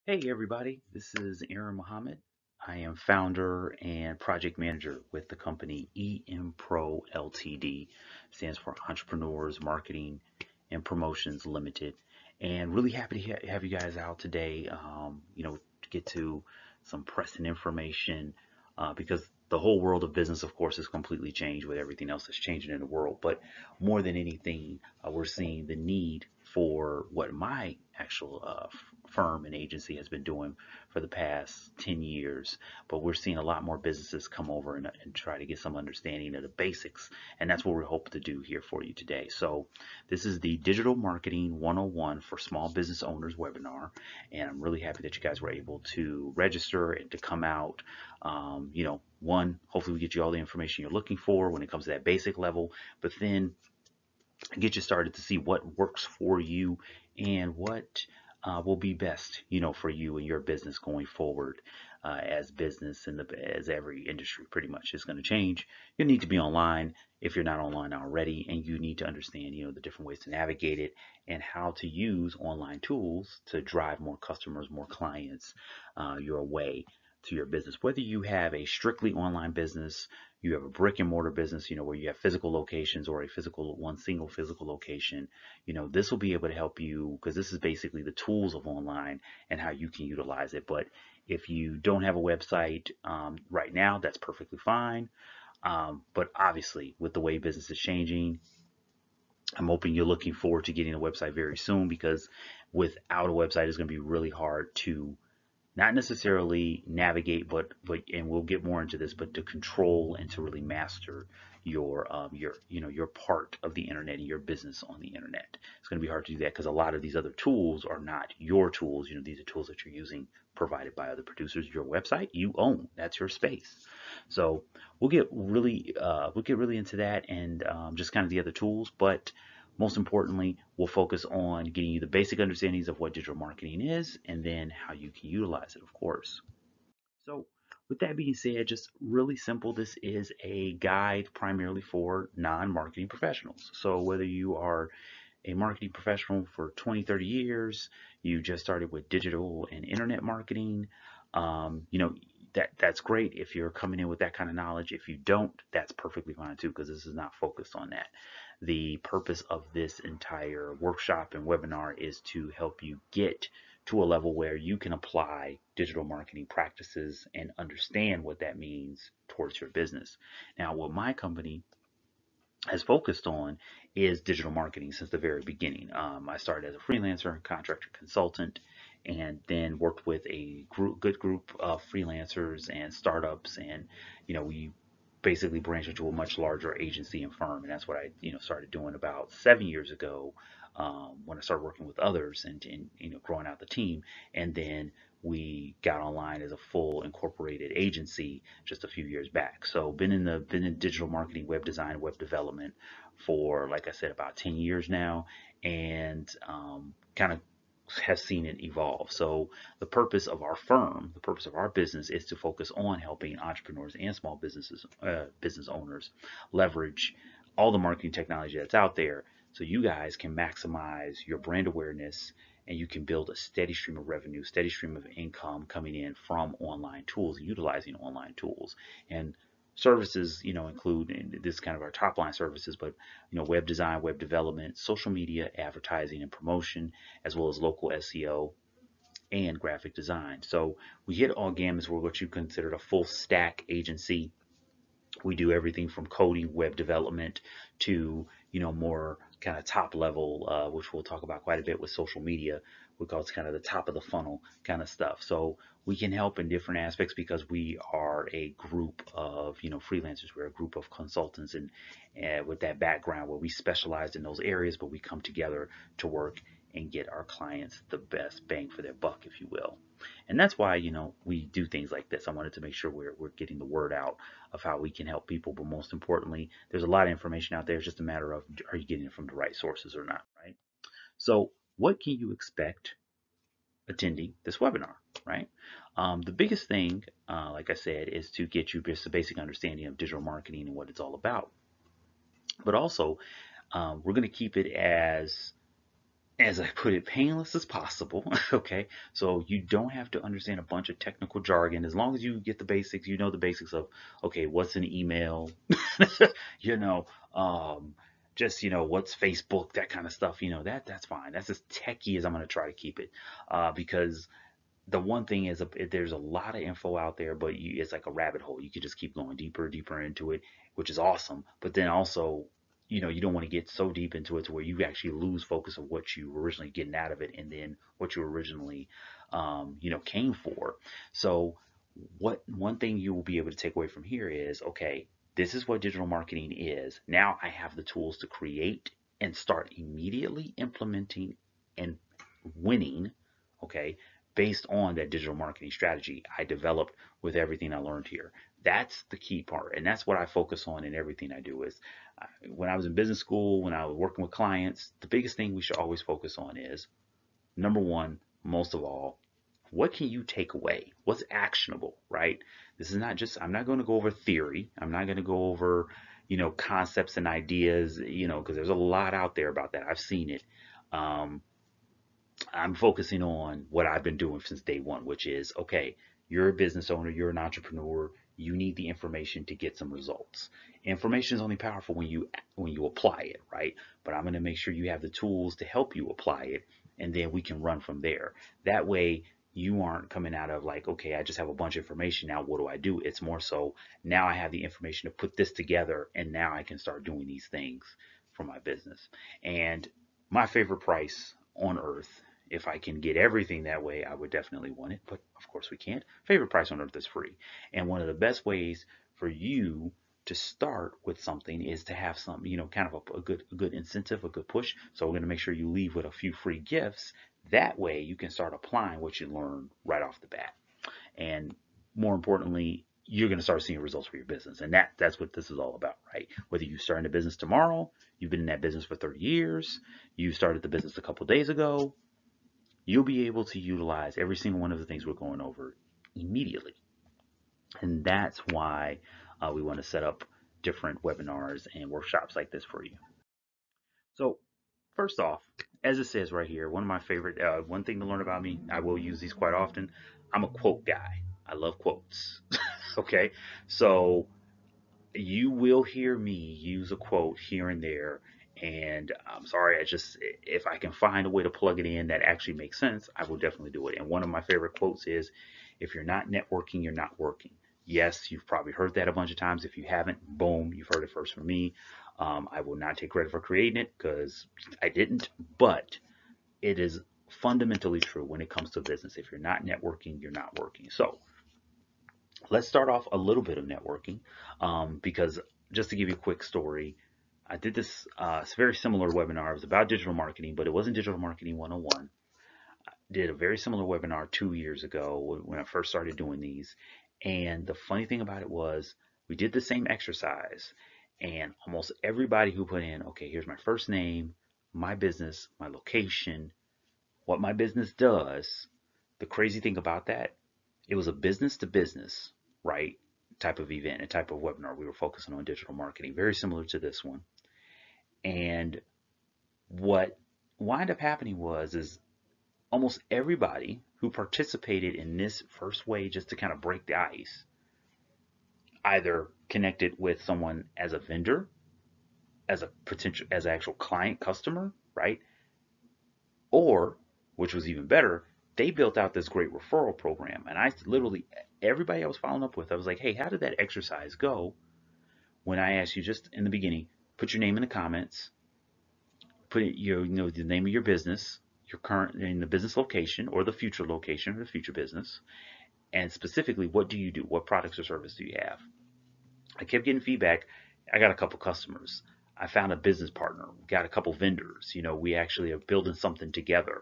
Hey everybody, this is Aaron Muhammad. I am founder and project manager with the company EMProLtd. Stands for Entrepreneurs Marketing and Promotions Limited. And really happy to have you guys out today. To get to some pressing information because the whole world of business, of course, has completely changed with everything else that's changing in the world. But more than anything, we're seeing the need for what my actual firm and agency has been doing for the past 10 years. But we're seeing a lot more businesses come over and try to get some understanding of the basics. And that's what we hope to do here for you today. So this is the Digital Marketing 101 for Small Business Owners webinar. And I'm really happy that you guys were able to register and to come out. Hopefully we get you all the information you're looking for when it comes to that basic level, but then get you started to see what works for you and what will be best, for you and your business going forward. As business and as every industry pretty much is going to change, you need to be online if you're not online already, and you need to understand, the different ways to navigate it and how to use online tools to drive more customers, more clients your way to your business. Whether you have a strictly online business, you have a brick and mortar business, where you have physical locations or one single physical location, this will be able to help you because this is basically the tools of online and how you can utilize it. But if you don't have a website right now, that's perfectly fine. But obviously, with the way business is changing, I'm hoping you're looking forward to getting a website very soon because without a website, it's going to be really hard to not necessarily navigate, but and we'll get more into this, but to control and to really master your part of the internet and your business on the internet. It's going to be hard to do that because a lot of these other tools are not your tools. These are tools that you're using provided by other producers. Your website you own, that's your space. So we'll get really into that and just kind of the other tools, but most importantly, we'll focus on getting you the basic understandings of what digital marketing is and then how you can utilize it, of course. So, with that being said, just really simple, this is a guide primarily for non marketing professionals. So, whether you are a marketing professional for 20, 30 years, you just started with digital and internet marketing, that's great if you're coming in with that kind of knowledge. If you don't, that's perfectly fine too, because this is not focused on that. The purpose of this entire workshop and webinar is to help you get to a level where you can apply digital marketing practices and understand what that means towards your business. Now, what my company has focused on is digital marketing since the very beginning. I started as a freelancer, contractor, consultant, and then worked with a good group of freelancers and startups, and we basically branched into a much larger agency and firm, and that's what I started doing about 7 years ago when I started working with others and growing out the team, and then we got online as a full incorporated agency just a few years back. So been in digital marketing, web design, web development for, like I said, about 10 years now, and kind of has seen it evolve. So the purpose of our firm, the purpose of our business is to focus on helping entrepreneurs and small business owners leverage all the marketing technology that's out there so you guys can maximize your brand awareness and you can build a steady stream of revenue, steady stream of income coming in from online tools, utilizing online tools. And services, include, and this is kind of our top line services, but web design, web development, social media, advertising and promotion, as well as local SEO and graphic design. So we hit all gamuts. We're what you consider a full stack agency. We do everything from coding, web development to more kind of top level, which we'll talk about quite a bit with social media. We call it kind of the top of the funnel kind of stuff. So we can help in different aspects because we are a group of freelancers. We're a group of consultants and with that background where we specialize in those areas, but we come together to work and get our clients the best bang for their buck, if you will. And that's why, we do things like this. I wanted to make sure we're getting the word out of how we can help people. But most importantly, there's a lot of information out there. It's just a matter of, are you getting it from the right sources or not, right? So what can you expect attending this webinar, right? The biggest thing, like I said, is to get you just a basic understanding of digital marketing and what it's all about. But also, we're going to keep it as as I put it, painless as possible. Okay, so you don't have to understand a bunch of technical jargon as long as you get the basics. You know the basics of, okay, what's an email, you know, um, just what's Facebook, that kind of stuff. That's fine. That's as techy as I'm going to try to keep it, because the one thing is, there's a lot of info out there, but it's like a rabbit hole. You could just keep going deeper, deeper into it, which is awesome. But then also, you don't want to get so deep into it to where you actually lose focus of what you were originally getting out of it, and then what you originally, came for. So, what one thing you will be able to take away from here is, okay, this is what digital marketing is. Now I have the tools to create and start immediately implementing and winning. Okay, based on that digital marketing strategy I developed with everything I learned here. That's the key part, and that's what I focus on in everything I do. Is when I was in business school, when I was working with clients, the biggest thing we should always focus on is, number one, most of all, what can you take away? What's actionable, right? This is not just, I'm not going to go over theory. I'm not going to go over, concepts and ideas, because there's a lot out there about that. I've seen it. Um, I'm focusing on what I've been doing since day one, which is, okay, you're a business owner, you're an entrepreneur, you need the information to get some results. Information is only powerful when you apply it, right? But I'm going to make sure you have the tools to help you apply it, and then we can run from there. That way, you aren't coming out of like, okay, I just have a bunch of information. Now, what do I do? It's more so, now I have the information to put this together, and now I can start doing these things for my business. And my favorite price on earth, if I can get everything that way, I would definitely want it. But of course, we can't. Favorite price on earth is free. And one of the best ways for you to start with something is to have some, kind of a good incentive, a good push. So we're going to make sure you leave with a few free gifts. That way, you can start applying what you learn right off the bat. And more importantly, you're going to start seeing results for your business. And that's what this is all about, right? Whether you start a business tomorrow, you've been in that business for 30 years, you started the business a couple days ago, you'll be able to utilize every single one of the things we're going over immediately. And that's why we want to set up different webinars and workshops like this for you. So, first off, as it says right here, one of my favorite, one thing to learn about me, I will use these quite often. I'm a quote guy. I love quotes. Okay. So, you will hear me use a quote here and there. And I'm sorry, if I can find a way to plug it in that actually makes sense, I will definitely do it. And one of my favorite quotes is, if you're not networking, you're not working. Yes, you've probably heard that a bunch of times. If you haven't, boom, you've heard it first from me. I will not take credit for creating it because I didn't, but it is fundamentally true when it comes to business. If you're not networking, you're not working. So, let's start off a little bit of networking, because just to give you a quick story, I did this very similar webinar. It was about digital marketing, but it wasn't Digital Marketing 101. I did a very similar webinar 2 years ago when I first started doing these. And the funny thing about it was, we did the same exercise, and almost everybody who put in, okay, here's my first name, my business, my location, what my business does. The crazy thing about that, it was a business to business, right, type of event, a type of webinar. We were focusing on digital marketing, very similar to this one. And what wound up happening is almost everybody who participated in this first way, just to kind of break the ice, either connected with someone as a vendor, as an actual client customer, right? Or, which was even better, they built out this great referral program. And I literally, everybody I was following up with, I was like, hey, how did that exercise go? When I asked you just in the beginning, put your name in the comments, put the name of your business, your current in the business location or the future location or the future business, and specifically, what do you do? What products or service do you have? I kept getting feedback. I got a couple customers. I found a business partner. Got a couple vendors. We actually are building something together.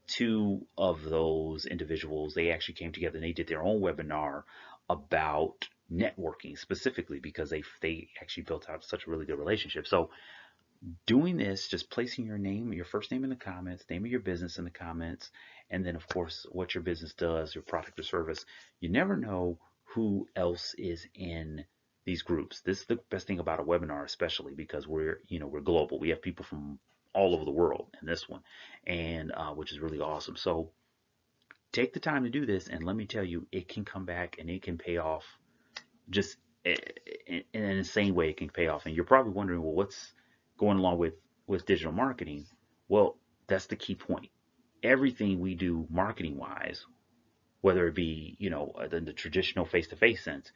Two of those individuals, they actually came together and they did their own webinar about networking specifically because they actually built out such a really good relationship. So doing this, just placing your name, your first name in the comments, name of your business in the comments, and then of course what your business does, your product or service. You never know who else is in these groups. This is the best thing about a webinar, especially because we're global. We have people from all over the world in this one, and which is really awesome. So take the time to do this, and let me tell you, it can come back and it can pay off just in an insane way. It can pay off, and you're probably wondering, well, what's going along with digital marketing? Well, that's the key point. Everything we do marketing wise, whether it be, the traditional face-to-face sense,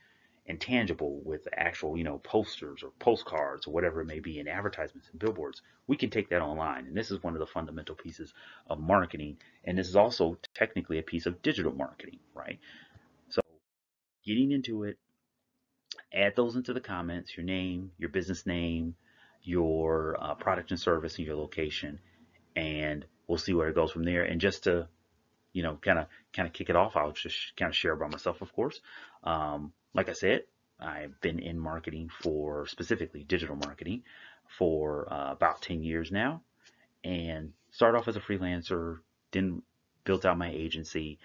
and tangible with actual, posters or postcards or whatever it may be, in advertisements and billboards, we can take that online. And this is one of the fundamental pieces of marketing. And this is also technically a piece of digital marketing, right? So getting into it, add those into the comments, your name, your business name, your product and service, and your location, and we'll see where it goes from there. And just to kind of kick it off, I'll just kind of share about myself, of course. Like I said, I've been in marketing, for specifically digital marketing, for about 10 years now, and started off as a freelancer, then built out my agency.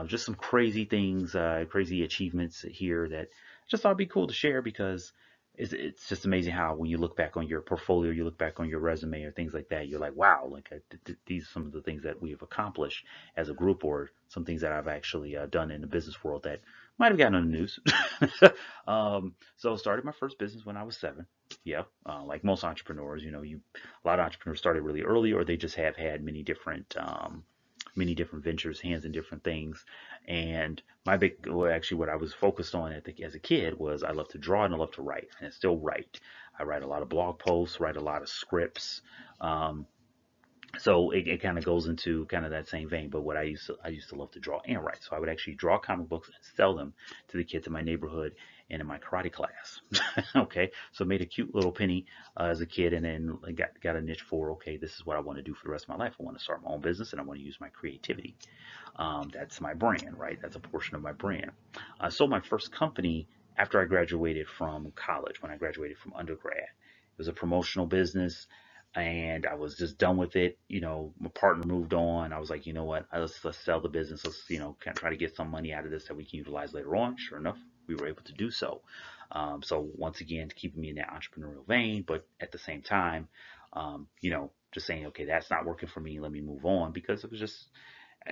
Just some crazy things, crazy achievements here that I just thought it'd be cool to share, because it's just amazing how when you look back on your portfolio, you look back on your resume or things like that, you're like, wow, like these are some of the things that we have accomplished as a group, or some things that I've actually done in the business world that might have gotten on the news. So I started my first business when I was 7. Yeah, like most entrepreneurs, a lot of entrepreneurs started really early, or they just have had many different ventures, hands in different things. And well, actually, what I was focused on as a kid was, I love to draw and I love to write, and I still write. I write a lot of blog posts, write a lot of scripts. Um, so it kind of goes into kind of that same vein. But what I used to love to draw and write. So I would actually draw comic books and sell them to the kids in my neighborhood and in my karate class. Okay, so made a cute little penny as a kid, and then got a niche for, okay, this is what I want to do for the rest of my life. I want to start my own business, and I want to use my creativity. That's my brand, right? That's a portion of my brand. I sold my first company after I graduated from college. When I graduated from undergrad, it was a promotional business, and I was just done with it. My partner moved on. I was like, you know what? Let's sell the business. Let's kind of try to get some money out of this that we can utilize later on. Sure enough, we were able to do so. So once again, keeping me in that entrepreneurial vein, but at the same time, just saying, okay, that's not working for me. Let me move on, because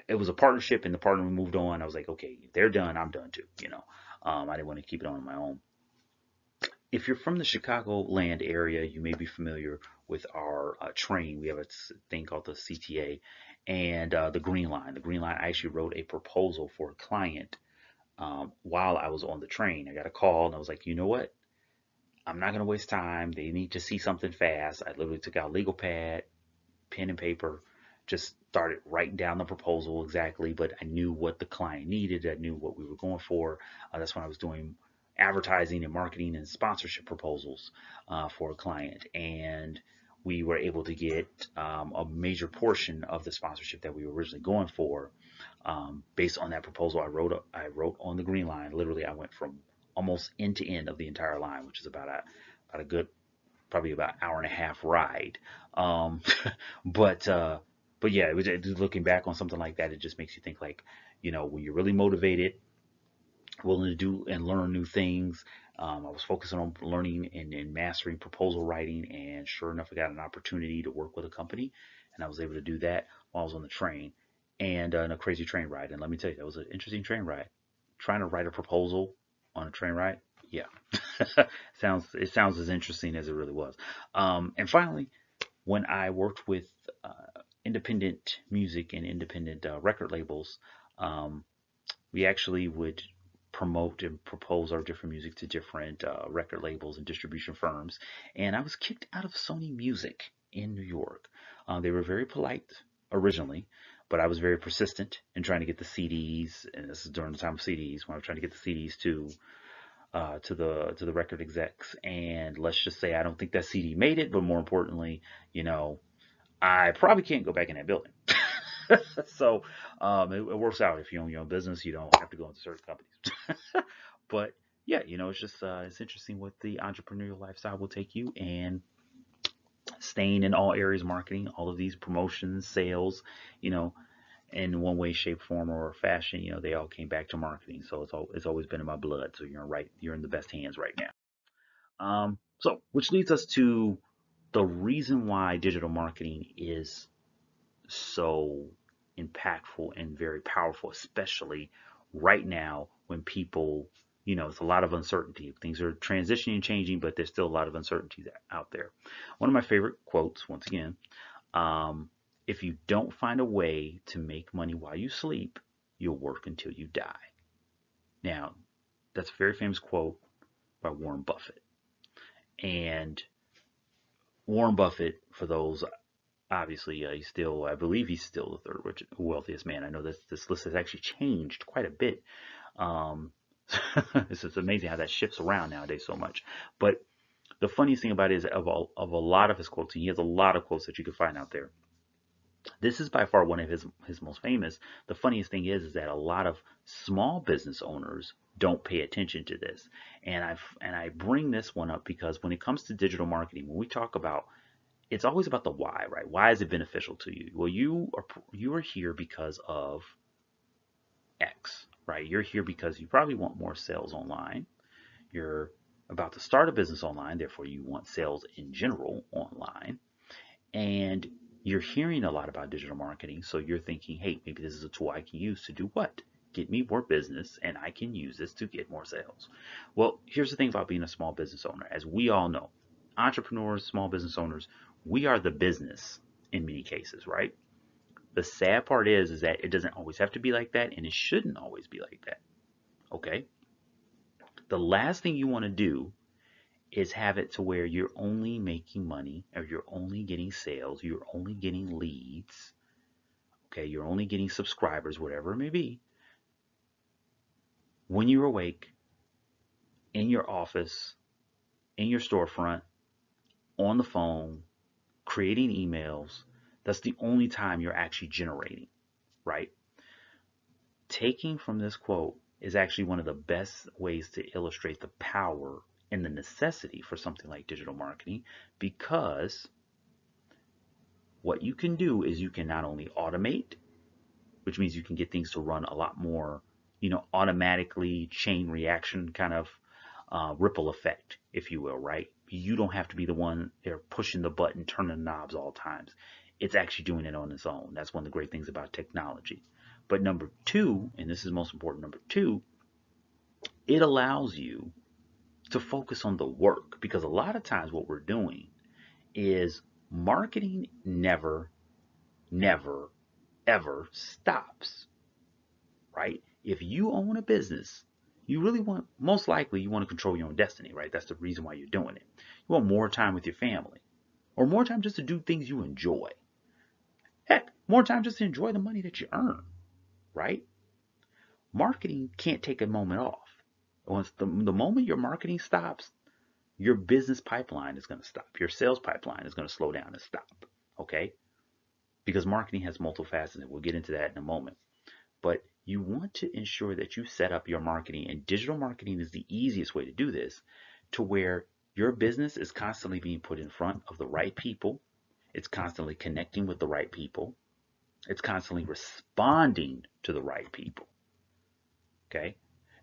it was a partnership, and the partner moved on. I was like, okay, if they're done, I'm done too. I didn't want to keep it on my own. If you're from the Chicagoland area, you may be familiar with our train. We have a thing called the CTA, and the Green Line. The Green Line, I actually wrote a proposal for a client while I was on the train. I got a call, and I was like, you know what? I'm not going to waste time. They need to see something fast. I literally took out legal pad, pen and paper, just started writing down the proposal exactly, but I knew what the client needed. I knew what we were going for. That's when I was doing advertising and marketing and sponsorship proposals for a client. And we were able to get a major portion of the sponsorship that we were originally going for based on that proposal. I wrote on the Green Line. Literally, I went from almost end to end of the entire line, which is about a good, probably about hour and a half ride. Um, but uh, but yeah, looking back on something like that, it just makes you think, like, when you're really motivated, willing to do and learn new things. I was focusing on learning and mastering proposal writing, and sure enough, I got an opportunity to work with a company, and I was able to do that while I was on the train, and in a crazy train ride. And let me tell you, that was an interesting train ride. Trying to write a proposal on a train ride, yeah, it sounds as interesting as it really was. And finally, when I worked with independent music and independent record labels, um, we actually would promote and propose our different music to different record labels and distribution firms. And I was kicked out of Sony Music in New York. They were very polite originally, but I was very persistent in trying to get the CDs. And this is during the time of CDs, when I was trying to get the CDs to the record execs. And let's just say, I don't think that CD made it, but more importantly, I probably can't go back in that building. So it works out. If you own your own business, you don't have to go into certain companies. But yeah, it's just it's interesting what the entrepreneurial lifestyle will take you, and staying in all areas of marketing, all of these promotions, sales, you know, in one way, shape, form, or fashion, they all came back to marketing. So it's always been in my blood. So you're in the best hands right now. So which leads us to the reason why digital marketing is so impactful and very powerful, especially right now when people, it's a lot of uncertainty. Things are transitioning and changing, but there's still a lot of uncertainty out there. One of my favorite quotes, once again, if you don't find a way to make money while you sleep, you'll work until you die. Now, that's a very famous quote by Warren Buffett. And Warren Buffett, for those, obviously, I believe he's still the third wealthiest man. I know this list has actually changed quite a bit. It's just amazing how that shifts around nowadays so much. But the funniest thing about it is of a lot of his quotes, and he has a lot of quotes that you can find out there. This is by far one of his most famous. The funniest thing is that a lot of small business owners don't pay attention to this. And I bring this one up because when it comes to digital marketing, when we talk about, it's always about the why, right? Why is it beneficial to you? Well, you are here because of X, right? You're here because you probably want more sales online. You're about to start a business online, therefore you want sales in general online. And you're hearing a lot about digital marketing, so you're thinking, hey, maybe this is a tool I can use to do what? Get me more business, and I can use this to get more sales. Well, here's the thing about being a small business owner. As we all know, entrepreneurs, small business owners, we are the business in many cases, right? The sad part is that it doesn't always have to be like that, and it shouldn't always be like that, okay? The last thing you want to do is have it to where you're only making money, or you're only getting sales, you're only getting leads, okay, you're only getting subscribers, whatever it may be, when you're awake, in your office, in your storefront, on the phone, creating emails. That's the only time you're actually generating, right? Taking from this quote is actually one of the best ways to illustrate the power and the necessity for something like digital marketing, because what you can do is you can not only automate, which means you can get things to run a lot more, automatically, chain reaction kind of ripple effect, if you will, right? You don't have to be the one there pushing the button, turning the knobs all times. It's actually doing it on its own. That's one of the great things about technology. But number two, and this is most important, number two, it allows you to focus on the work, because a lot of times what we're doing is marketing never, ever stops, right? If you own a business, you really want, most likely you want to control your own destiny, right? That's the reason why you're doing it. You want more time with your family, or more time just to do things you enjoy. Heck, more time just to enjoy the money that you earn, right? Marketing can't take a moment off. Once the moment your marketing stops, your business pipeline is going to stop. Your sales pipeline is going to slow down and stop, okay? Because marketing has multiple facets, and we'll get into that in a moment. But you want to ensure that you set up your marketing, and digital marketing is the easiest way to do this, to where your business is constantly being put in front of the right people. It's constantly connecting with the right people. It's constantly responding to the right people. Okay?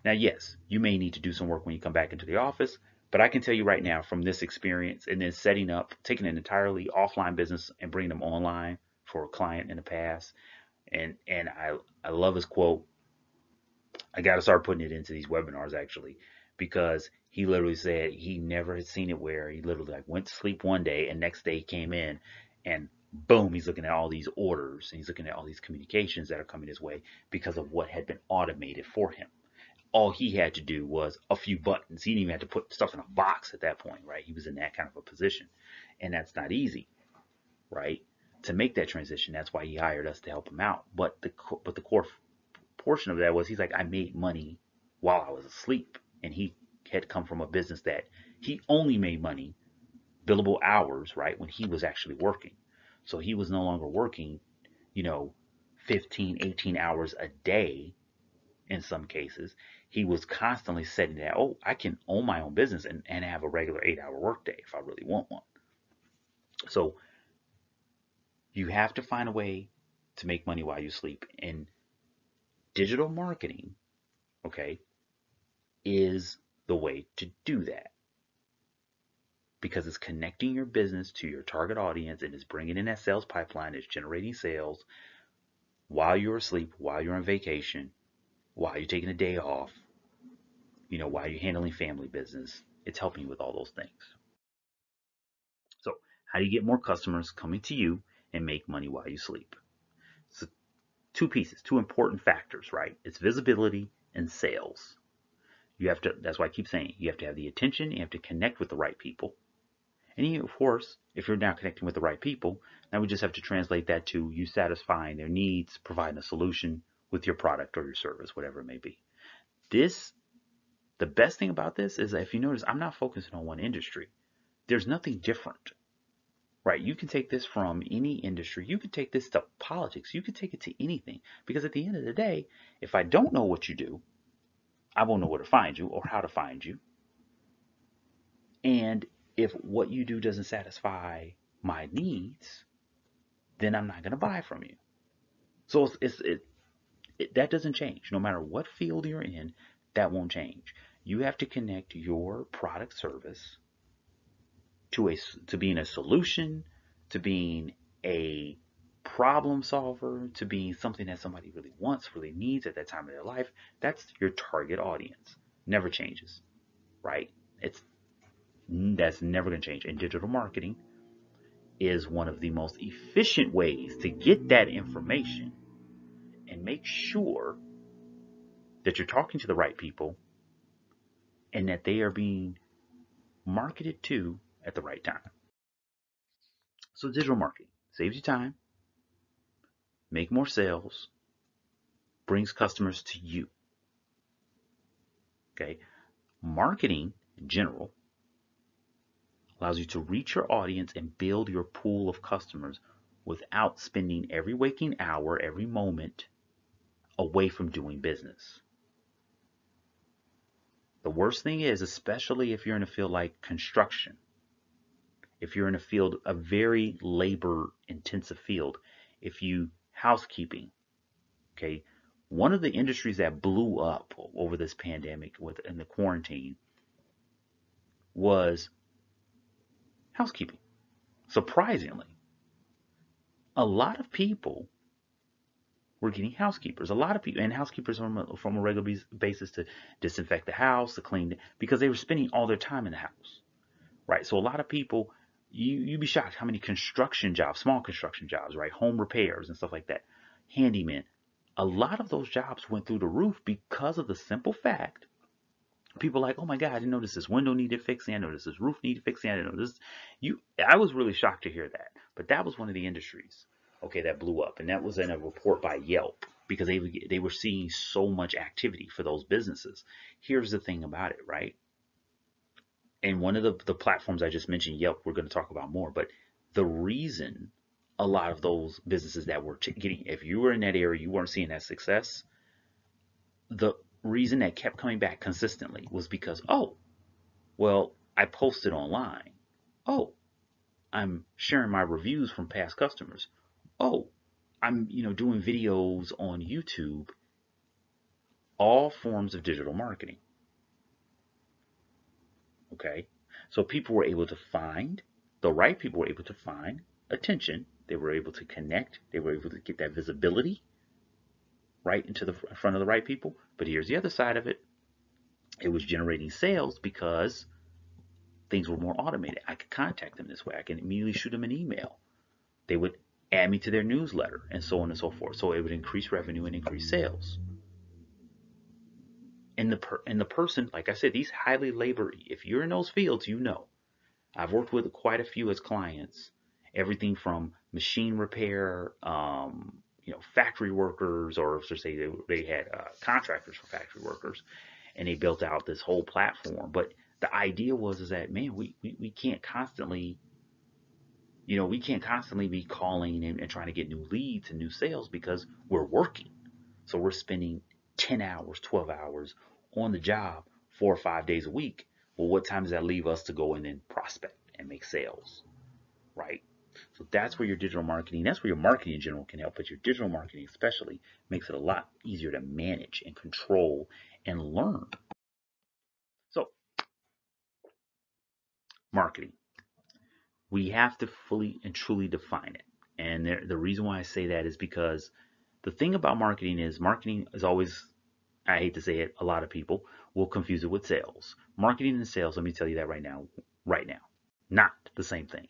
Now, yes, you may need to do some work when you come back into the office, but I can tell you right now from this experience, and then setting up, taking an entirely offline business and bringing them online for a client in the past, and I love his quote. I got to start putting it into these webinars actually, because he literally said he never had seen it where he literally like went to sleep one day and next day he came in and boom, he's looking at all these orders and he's looking at all these communications that are coming his way because of what had been automated for him. All he had to do was a few buttons. He didn't even have to put stuff in a box at that point, right? He was in that kind of a position, and that's not easy, right? To make that transition. That's why he hired us to help him out. But the core portion of that was, he's like, I made money while I was asleep. And he had come from a business that he only made money billable hours, right, when he was actually working. So he was no longer working, 15, 18 hours a day in some cases. He was constantly setting that, oh, I can own my own business and have a regular 8-hour workday if I really want one. So you have to find a way to make money while you sleep. And digital marketing, okay, is the way to do that. because it's connecting your business to your target audience and it's bringing in that sales pipeline, it's generating sales while you're asleep, while you're on vacation, while you're taking a day off, while you're handling family business. It's helping you with all those things. So, how do you get more customers coming to you and make money while you sleep? So, two pieces, two important factors, right? It's visibility and sales. That's why I keep saying you have to have the attention, you have to connect with the right people. And of course, if you're now connecting with the right people, now we just have to translate that to you satisfying their needs, providing a solution with your product or your service, whatever it may be. The best thing about this is that if you notice, I'm not focusing on one industry. There's nothing different, right? You can take this from any industry. You can take this to politics. You can take it to anything. Because at the end of the day, if I don't know what you do, I won't know where to find you or how to find you. And if what you do doesn't satisfy my needs, then I'm not going to buy from you. So that doesn't change. No matter what field you're in, that won't change. You have to connect your product service to being a solution, to being a problem solver, to being something that somebody really wants, really needs at that time of their life. That's your target audience. Never changes, right? That's never going to change. And digital marketing is one of the most efficient ways to get that information and make sure that you're talking to the right people and that they are being marketed to at the right time. So digital marketing saves you time, make more sales, brings customers to you. Okay. Marketing in general allows you to reach your audience and build your pool of customers without spending every waking hour, every moment away from doing business. The worst thing is, especially if you're in a field like construction, if you're in a field, a very labor intensive field, if you housekeeping, okay, one of the industries that blew up over this pandemic in the quarantine was housekeeping. Surprisingly, a lot of people were getting housekeepers. A lot of people, and housekeepers from a regular basis to disinfect the house, to clean, because they were spending all their time in the house, right? So a lot of people, you'd be shocked how many construction jobs, small construction jobs, right? Home repairs and stuff like that, handyman. A lot of those jobs went through the roof because of the simple fact people are like, oh my God, I didn't notice this window needed fixing. I noticed this roof needed fixing. I didn't know this. I was really shocked to hear that. But that was one of the industries, okay, that blew up. And that was in a report by Yelp because they were seeing so much activity for those businesses. Here's the thing about it, right? And one of the platforms I just mentioned, Yelp, we're going to talk about more. But the reason a lot of those businesses that were getting, if you were in that area, you weren't seeing that success, the reason that kept coming back consistently was because, oh, well, I posted online. Oh, I'm sharing my reviews from past customers. Oh, I'm, doing videos on YouTube. All forms of digital marketing. Okay. So people were able to the right people were able to find attention. They were able to connect. They were able to get that visibility right into the front of the right people. But here's the other side of it. It was generating sales because things were more automated. I could contact them this way. I can immediately shoot them an email. They would add me to their newsletter and so on and so forth. So it would increase revenue and increase sales. And the person, like I said, these highly labor, if you're in those fields, I've worked with quite a few as clients, everything from machine repair, factory workers, or to say they had contractors for factory workers, and they built out this whole platform. But the idea is that, man, we can't constantly, be calling and trying to get new leads and new sales because we're working. So we're spending 10 hours, 12 hours on the job 4 or 5 days a week. Well, what time does that leave us to go in and prospect and make sales, right? So that's where that's where your marketing in general can help, but your digital marketing especially makes it a lot easier to manage and control and learn. So marketing. We have to fully and truly define it. And the reason why I say that is because the thing about marketing is always, I hate to say it, a lot of people will confuse it with sales. Marketing and sales, let me tell you that right now, not the same thing.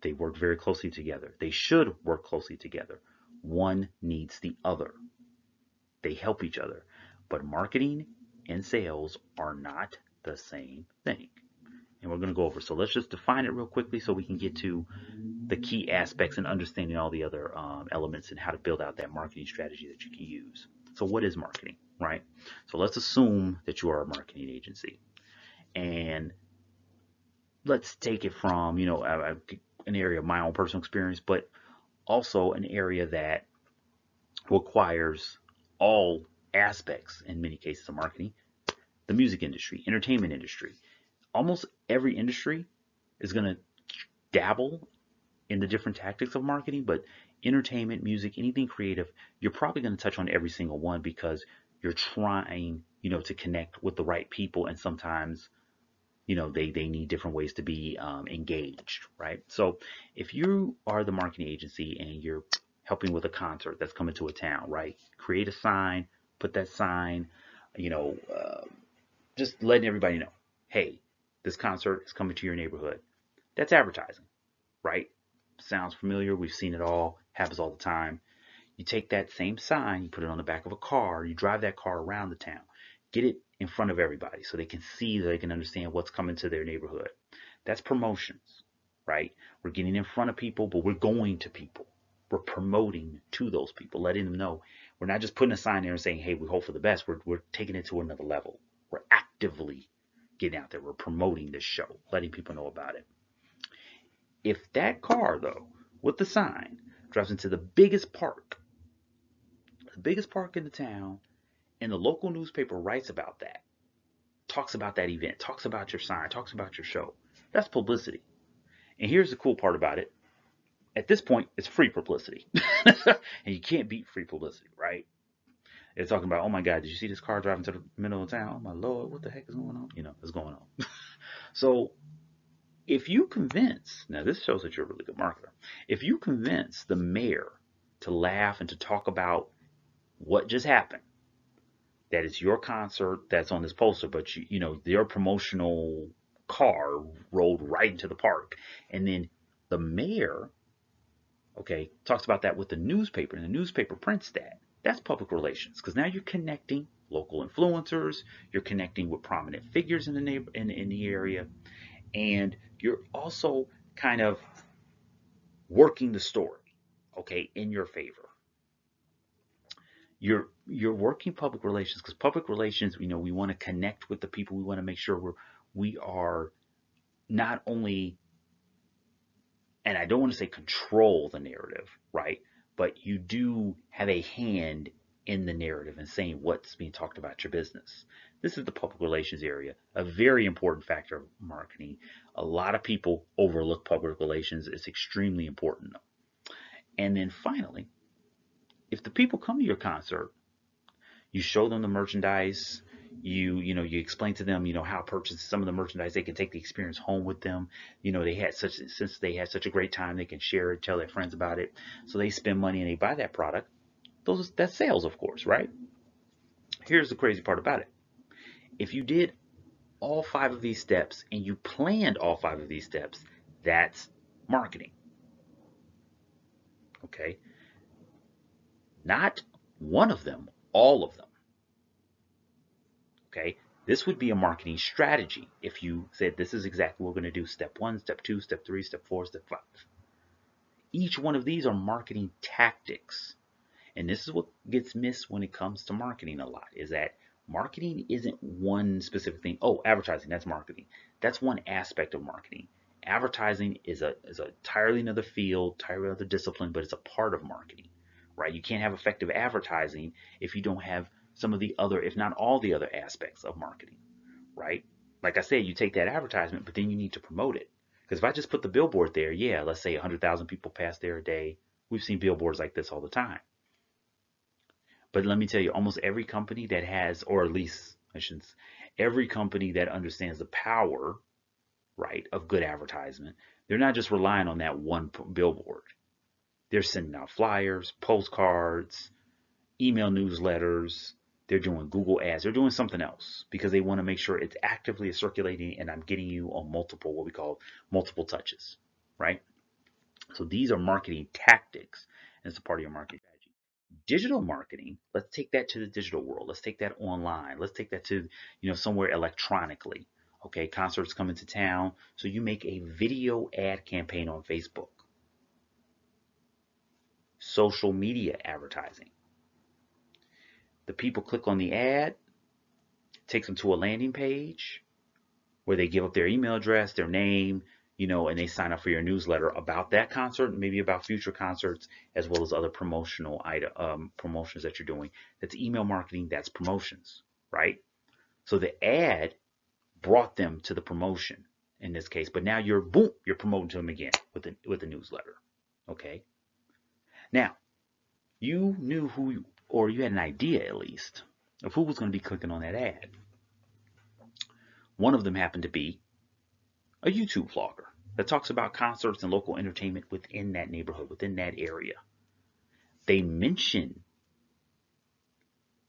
They work very closely together. They should work closely together. One needs the other. They help each other. But marketing and sales are not the same thing. And we're going to go over. So let's just define it real quickly so we can get to the key aspects and understanding all the other elements and how to build out that marketing strategy that you can use. So what is marketing, right? So let's assume that you are a marketing agency. And let's take it from, an area of my own personal experience, but also an area that requires all aspects, in many cases, of marketing. The music industry, entertainment industry. Almost every industry is going to dabble in the different tactics of marketing, but entertainment, music, anything creative, you're probably going to touch on every single one because you're trying, to connect with the right people, and sometimes, they need different ways to be engaged, right? So if you are the marketing agency and you're helping with a concert that's coming to a town, right? Create a sign, put that sign, just letting everybody know, hey, this concert is coming to your neighborhood. That's advertising, right? Sounds familiar. We've seen it all. Happens all the time. You take that same sign, you put it on the back of a car, you drive that car around the town. Get it in front of everybody so they can see, they can understand what's coming to their neighborhood. That's promotions, right? We're getting in front of people, but we're going to people. We're promoting to those people, letting them know. We're not just putting a sign there and saying, hey, we hope for the best. We're taking it to another level. We're actively getting out there. We're promoting this show, letting people know about it. If that car, though, with the sign, drives into the biggest park in the town, and the local newspaper writes about that, talks about that event, talks about your sign, talks about your show, that's publicity. And here's the cool part about it. At this point, it's free publicity. And you can't beat free publicity, right? They're talking about, oh my God, did you see this car driving to the middle of town? Oh my Lord, what the heck is going on? What's going on? So if you convince, now this shows that you're a really good marketer. If you convince the mayor to laugh and to talk about what just happened, that it's your concert that's on this poster, but their promotional car rolled right into the park, and then the mayor, okay, talks about that with the newspaper, and the newspaper prints that. That's public relations, because now you're connecting local influencers, you're connecting with prominent figures in the area, and you're also kind of working the story, okay, in your favor. You're working public relations, because public relations, we want to connect with the people. We want to make sure we are not only, and I don't want to say control the narrative, right? But you do have a hand in the narrative and saying what's being talked about your business. This is the public relations area, a very important factor of marketing. A lot of people overlook public relations. It's extremely important though. And then finally, if the people come to your concert, you show them the merchandise, you explain to them, how to purchase some of the merchandise. They can take the experience home with them. Since they had such a great time, they can share it, tell their friends about it. So they spend money and they buy that product. That's sales, of course, right? Here's the crazy part about it. If you did all 5 of these steps and you planned all 5 of these steps, that's marketing. Okay? Not one of them, all of them. Okay? This would be a marketing strategy if you said this is exactly what we're going to do. Step 1, step 2, step 3, step 4, step 5. Each one of these are marketing tactics. And this is what gets missed when it comes to marketing a lot, is that marketing isn't one specific thing. Oh, advertising, that's marketing. That's one aspect of marketing. Advertising is a entirely another field, entirely another discipline, but it's a part of marketing, right? You can't have effective advertising if you don't have some of the other, if not all the other aspects of marketing, right? Like I said, you take that advertisement, but then you need to promote it. Because if I just put the billboard there, yeah, let's say 100,000 people pass there a day. We've seen billboards like this all the time. But let me tell you, almost every company that has, or at least every company that understands the power, right, of good advertisement, They're not just relying on that one billboard. They're sending out flyers, postcards, email newsletters. They're doing Google ads. They're doing something else because they want to make sure it's actively circulating and I'm getting you on multiple, what we call multiple touches, right? So these are marketing tactics, and it's a part of your marketing strategy. Digital marketing, let's take that to the digital world. Let's take that online. Let's take that to, somewhere electronically. Okay, concerts coming to town. So you make a video ad campaign on Facebook. Social media advertising. The people click on the ad, takes them to a landing page where they give up their email address, their name, and they sign up for your newsletter about that concert, maybe about future concerts, as well as other promotional promotions that you're doing. That's email marketing. That's promotions, right? So the ad brought them to the promotion in this case, but now you're promoting to them again with the newsletter. Okay. Now you knew or you had an idea at least of who was going to be clicking on that ad. One of them happened to be a YouTube vlogger that talks about concerts and local entertainment within that neighborhood, within that area. They mention,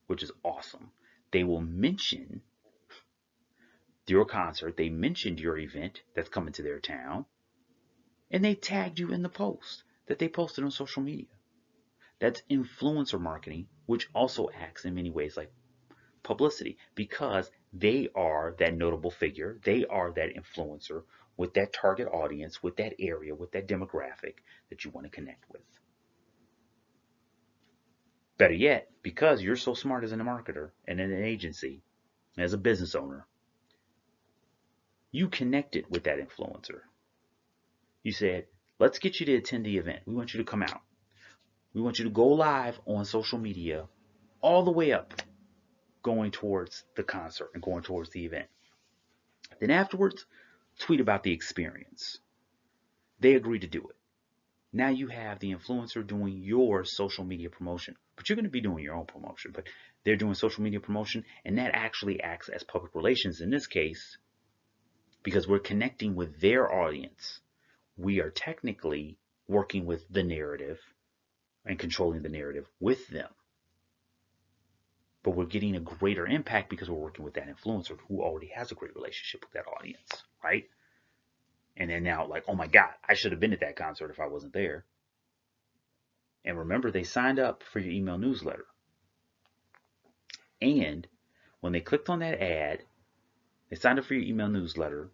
which is awesome, they will mention your concert, they mentioned your event that's coming to their town, and they tagged you in the post that they posted on social media. That's influencer marketing, which also acts in many ways like publicity because they are that notable figure. They are that influencer with that target audience, with that area, with that demographic that you want to connect with. Better yet, because you're so smart as a marketer and in an agency, as a business owner, you connected with that influencer. You said, let's get you to attend the event. We want you to come out. We want you to go live on social media all the way up going towards the concert and going towards the event. Then afterwards, tweet about the experience. They agree to do it. Now you have the influencer doing your social media promotion, but you're going to be doing your own promotion, but they're doing social media promotion, and that actually acts as public relations in this case because we're connecting with their audience. We are technically working with the narrative and controlling the narrative with them. But we're getting a greater impact because we're working with that influencer who already has a great relationship with that audience, right? And then now, like, oh my God, I should have been at that concert if I wasn't there. And remember, they signed up for your email newsletter. And when they clicked on that ad, they signed up for your email newsletter.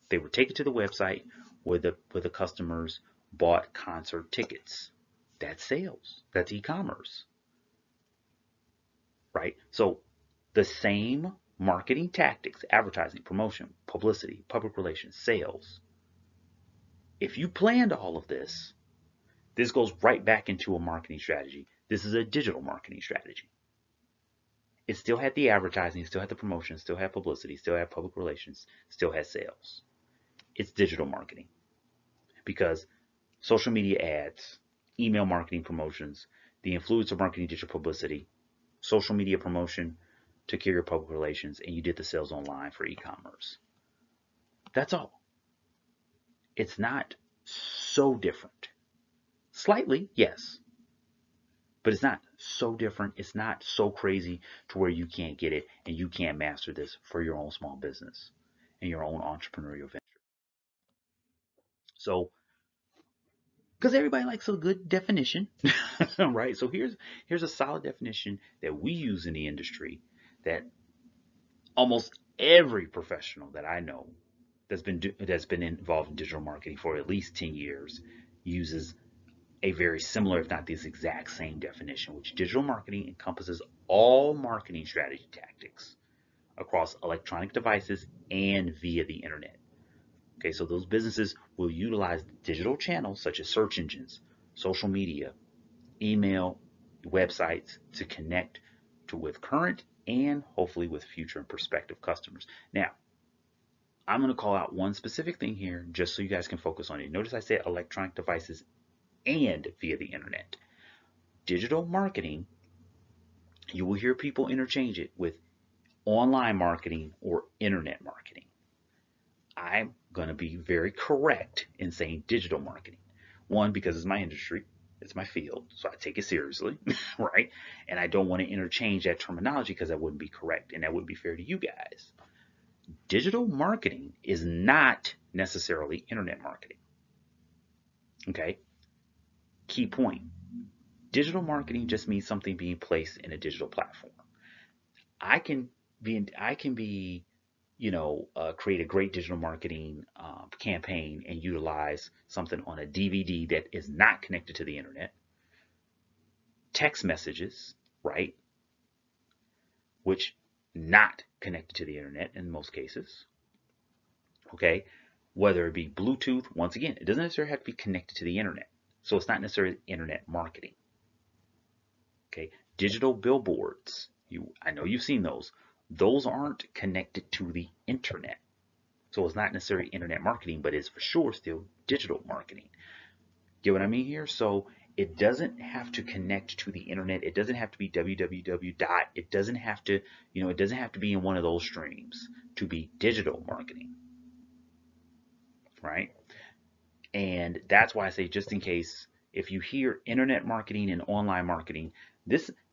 They were taken to the website where the customers bought concert tickets. That's sales. That's e-commerce. Right? So the same marketing tactics, advertising, promotion, publicity, public relations, sales. If you planned all of this, this goes right back into a marketing strategy. This is a digital marketing strategy. It still had the advertising, still had the promotion, still had publicity, still had public relations, still had sales. It's digital marketing because social media ads, email marketing promotions, the influencer marketing, digital publicity, social media promotion took care of your public relations, and you did the sales online for e-commerce. That's all. It's not so different. Slightly, yes. But it's not so different. It's not so crazy to where you can't get it and you can't master this for your own small business and your own entrepreneurial venture. So, because everybody likes a good definition, right? So here's a solid definition that we use in the industry that almost every professional that I know that's been involved in digital marketing for at least 10 years uses a very similar, if not this exact same definition, which digital marketing encompasses all marketing strategy tactics across electronic devices and via the internet. Okay, so those businesses will utilize digital channels such as search engines, social media, email, websites to connect with current and hopefully with future and prospective customers. Now, I'm going to call out one specific thing here just so you guys can focus on it. Notice I said electronic devices and via the internet. Digital marketing, you will hear people interchange it with online marketing or internet marketing. I'm going to be very correct in saying digital marketing. One, because it's my industry, it's my field, so I take it seriously, right? And I don't want to interchange that terminology because that wouldn't be correct and that wouldn't be fair to you guys. Digital marketing is not necessarily internet marketing. Okay? Key point. Digital marketing just means something being placed in a digital platform. I can be create a great digital marketing campaign and utilize something on a DVD that is not connected to the internet, text messages, right, which not connected to the internet in most cases, okay, whether it be Bluetooth. Once again, it doesn't necessarily have to be connected to the internet, so it's not necessarily internet marketing. Okay, digital billboards, I know you've seen those aren't connected to the internet. So it's not necessarily internet marketing, but it's for sure still digital marketing. Get what I mean here? So it doesn't have to connect to the internet. It doesn't have to be www. It doesn't have to, it doesn't have to be in one of those streams to be digital marketing, right? And that's why I say, just in case, if you hear internet marketing and online marketing,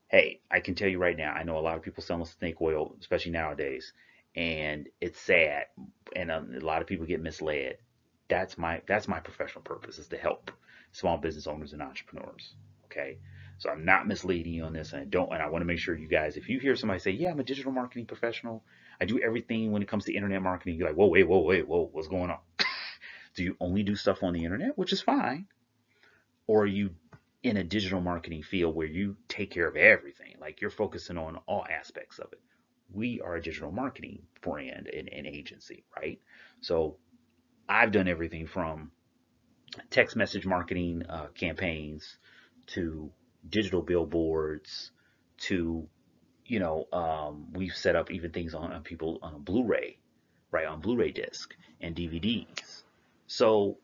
hey, I can tell you right now, I know a lot of people selling snake oil, especially nowadays, and it's sad, and a lot of people get misled. That's my professional purpose, is to help small business owners and entrepreneurs. Okay, so I'm not misleading you on this, and I want to make sure you guys, if you hear somebody say, "Yeah, I'm a digital marketing professional, I do everything when it comes to internet marketing," you're like, "Whoa, wait, whoa, what's going on?" Do you only do stuff on the internet, which is fine, or are you in a digital marketing field where you take care of everything, like you're focusing on all aspects of it? We are a digital marketing brand and agency, right? So I've done everything from text message marketing campaigns to digital billboards to, we've set up even things on people on a Blu-ray, right, on Blu-ray disc and DVDs. So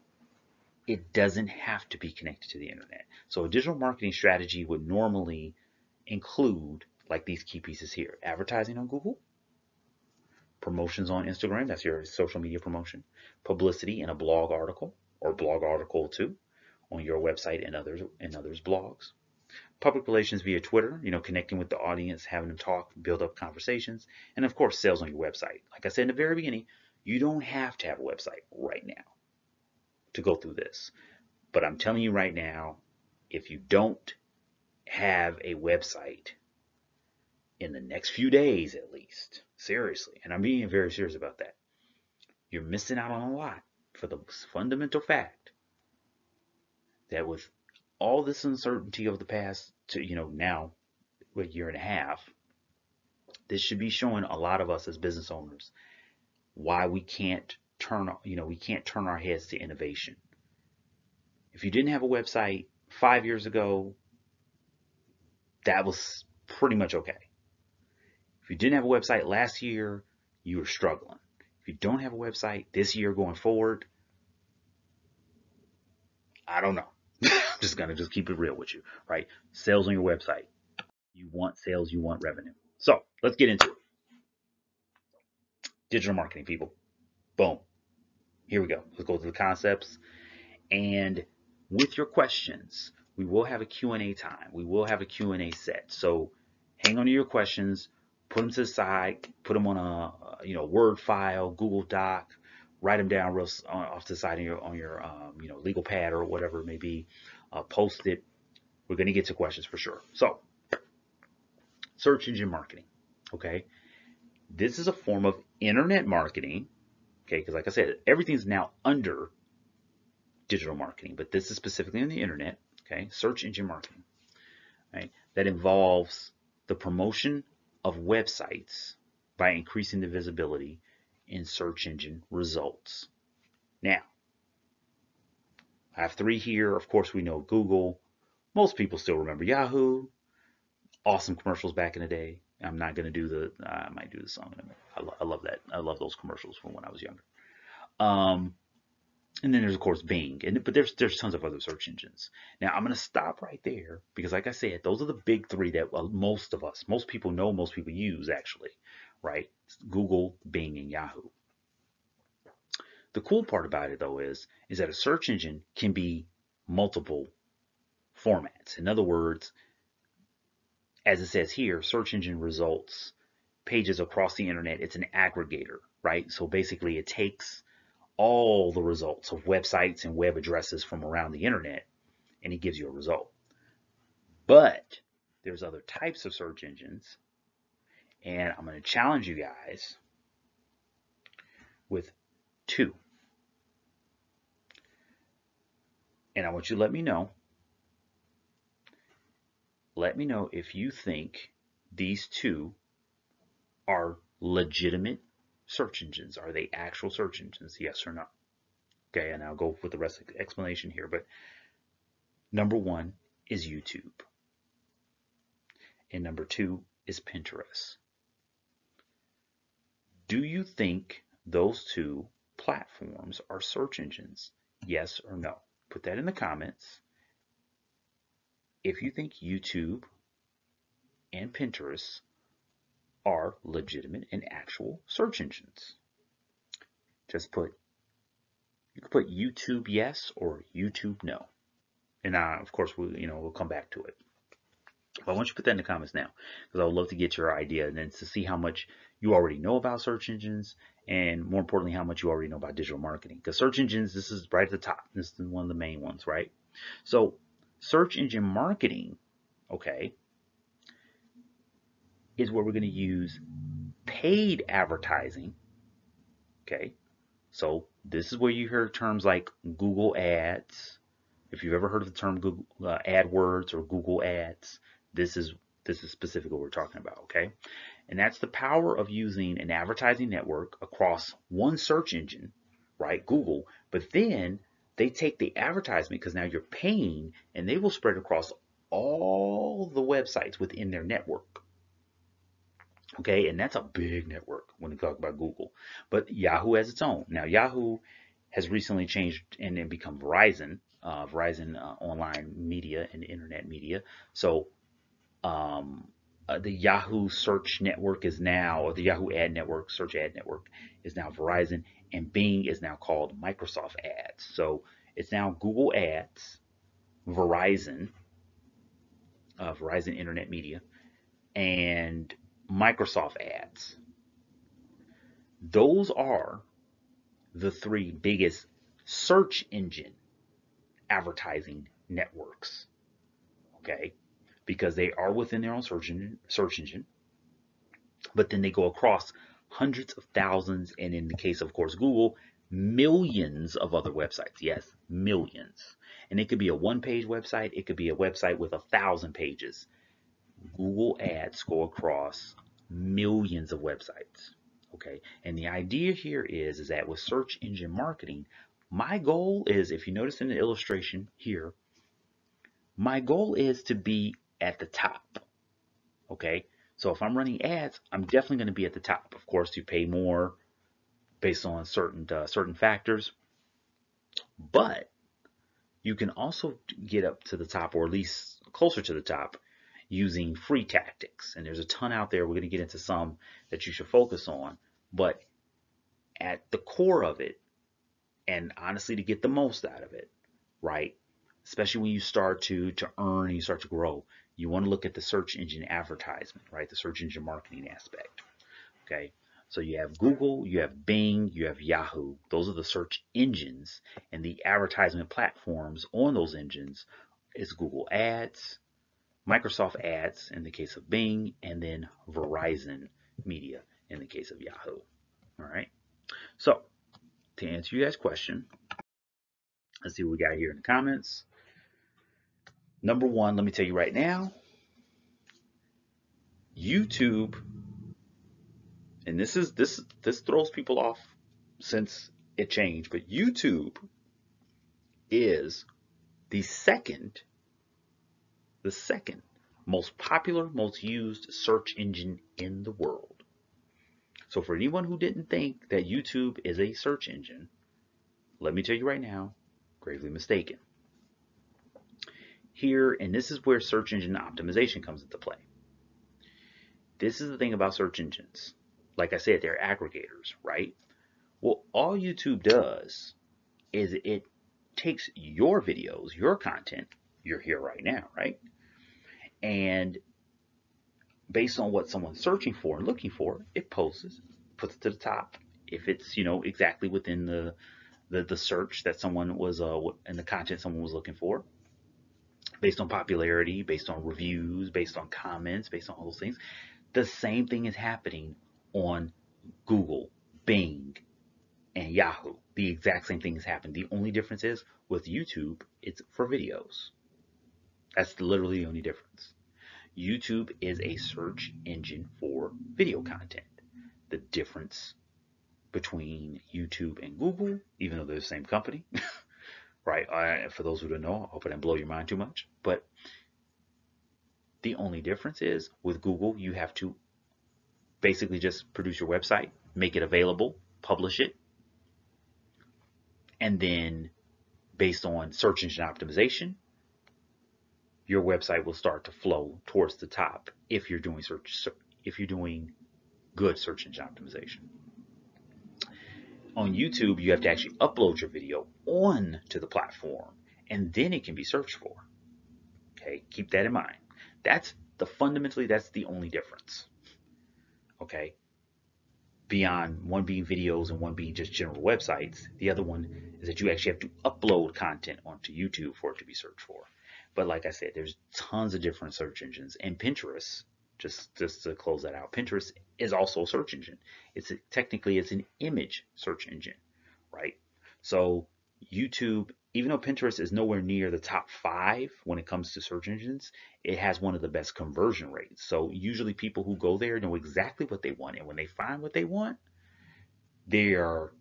it doesn't have to be connected to the internet. So a digital marketing strategy would normally include like these key pieces here: advertising on Google, promotions on Instagram, that's your social media promotion, publicity in a blog article or blog article too on your website and others blogs, public relations via Twitter, connecting with the audience, having them talk, build up conversations, and of course sales on your website. Like I said in the very beginning, you don't have to have a website right now to go through this. But I'm telling you right now, if you don't have a website in the next few days, at least, seriously, and I'm being very serious about that, you're missing out on a lot, for the fundamental fact that with all this uncertainty of the past now a year and a half, this should be showing a lot of us as business owners why we can't turn our heads to innovation. If you didn't have a website 5 years ago, that was pretty much okay. If you didn't have a website last year, you were struggling. If you don't have a website this year going forward, I don't know. I'm just gonna keep it real with you, right? Sales on your website. You want sales, you want revenue. So let's get into it. Digital marketing, people. Boom. Here we go. Let's go to the concepts. And with your questions, we will have a Q&A time. We will have a Q&A set. So hang on to your questions, put them to the side, put them on a Word file, Google Doc, write them down real off to the side on your legal pad or whatever it may be. Post it. We're going to get to questions for sure. So search engine marketing. Okay. This is a form of internet marketing. Okay. Because like I said, everything's now under digital marketing, but this is specifically on the internet. Okay. Search engine marketing. Right. That involves the promotion of websites by increasing the visibility in search engine results. Now, I have 3 here. Of course, we know Google. Most people still remember Yahoo. Awesome commercials back in the day. I'm not going to do I might do the song in a minute. I love that. I love those commercials from when I was younger. And then there's, of course, Bing. But there's tons of other search engines. Now, I'm going to stop right there because, like I said, those are the big 3 that most people know, most people use, actually, right? It's Google, Bing, and Yahoo. The cool part about it though is that a search engine can be multiple formats. In other words, as it says here, search engine results pages across the internet. It's an aggregator, right? So basically it takes all the results of websites and web addresses from around the internet and it gives you a result. But there's other types of search engines, and I'm going to challenge you guys with two. And I want you to let me know if you think these two are legitimate search engines. Are they actual search engines? Yes or no? Okay, and I'll go with the rest of the explanation here. But number one is YouTube. And number two is Pinterest. Do you think those two platforms are search engines? Yes or no? Put that in the comments. If you think YouTube and Pinterest are legitimate and actual search engines, just you can put YouTube yes or YouTube no. And of course, we'll come back to it. But I want you to put that in the comments now, because I would love to get your idea and then to see how much you already know about search engines, and more importantly, how much you already know about digital marketing. Because search engines, this is right at the top. This is one of the main ones, right? So search engine marketing, okay, is where we're going to use paid advertising, okay? So this is where you hear terms like Google Ads. If you've ever heard of the term Google AdWords or Google Ads, this is specifically what we're talking about, okay? And that's the power of using an advertising network across one search engine, right, Google, but then they take the advertisement, because now you're paying, and they will spread across all the websites within their network. Okay, and that's a big network when we talk about Google. But Yahoo has its own. Now, Yahoo has recently changed and then become Verizon, online media and internet media. So the Yahoo search network is now, or the Yahoo ad network, search ad network, is now Verizon, and Bing is now called Microsoft Ads. So it's now Google Ads, Verizon, Verizon Internet Media, and Microsoft Ads. Those are the three biggest search engine advertising networks, okay? Because they are within their own search engine, but then they go across hundreds of thousands, and in the case of course Google, millions of other websites. Yes, millions. And it could be a one-page website, it could be a website with 1,000 pages. Google Ads go across millions of websites, okay? And the idea here is that with search engine marketing, my goal is, if you notice in the illustration here, my goal is to be at the top, okay? So if I'm running ads, I'm definitely going to be at the top. Of course, you pay more based on certain factors, but you can also get up to the top, or at least closer to the top, using free tactics. And there's a ton out there. We're going to get into some that you should focus on. But at the core of it, and honestly to get the most out of it, right? Especially when you start to earn and you start to grow, you want to look at the search engine advertisement, right? The search engine marketing aspect, okay? So you have Google, you have Bing, you have Yahoo. Those are the search engines, and the advertisement platforms on those engines is Google Ads, Microsoft Ads in the case of Bing, and then Verizon Media in the case of Yahoo. All right. So to answer you guys' question, let's see what we got here in the comments. Number one, let me tell you right now, YouTube, and this throws people off since it changed, but YouTube is the second most popular, most used search engine in the world. So for anyone who didn't think that YouTube is a search engine, let me tell you right now, gravely mistaken. Here, and this is where search engine optimization comes into play. This is the thing about search engines. Like I said, they're aggregators, right? Well, all YouTube does is it takes your videos, your content, you're here right now, right? And based on what someone's searching for and looking for, it posts, puts it to the top. If it's, exactly within the search that someone was and the content someone was looking for, based on popularity, based on reviews, based on comments, based on all those things, the same thing is happening on Google, Bing, and Yahoo. The exact same thing has happened. The only difference is with YouTube, it's for videos. That's literally the only difference. YouTube is a search engine for video content. The difference between YouTube and Google, even though they're the same company, right? For those who don't know, I hope I didn't blow your mind too much. But the only difference is with Google, you have to basically just produce your website, make it available, publish it, and then based on search engine optimization, your website will start to flow towards the top if you're doing good search engine optimization. On YouTube, you have to actually upload your video onto the platform, and then it can be searched for. Okay, keep that in mind. Fundamentally, that's the only difference. Okay, beyond one being videos and one being just general websites, the other one is that you actually have to upload content onto YouTube for it to be searched for. But like I said, there's tons of different search engines, and Pinterest, just to close that out, Pinterest is also a search engine. Technically it's an image search engine, right? So YouTube, even though Pinterest is nowhere near the top 5 when it comes to search engines, it has one of the best conversion rates. So usually people who go there know exactly what they want, and when they find what they want, they are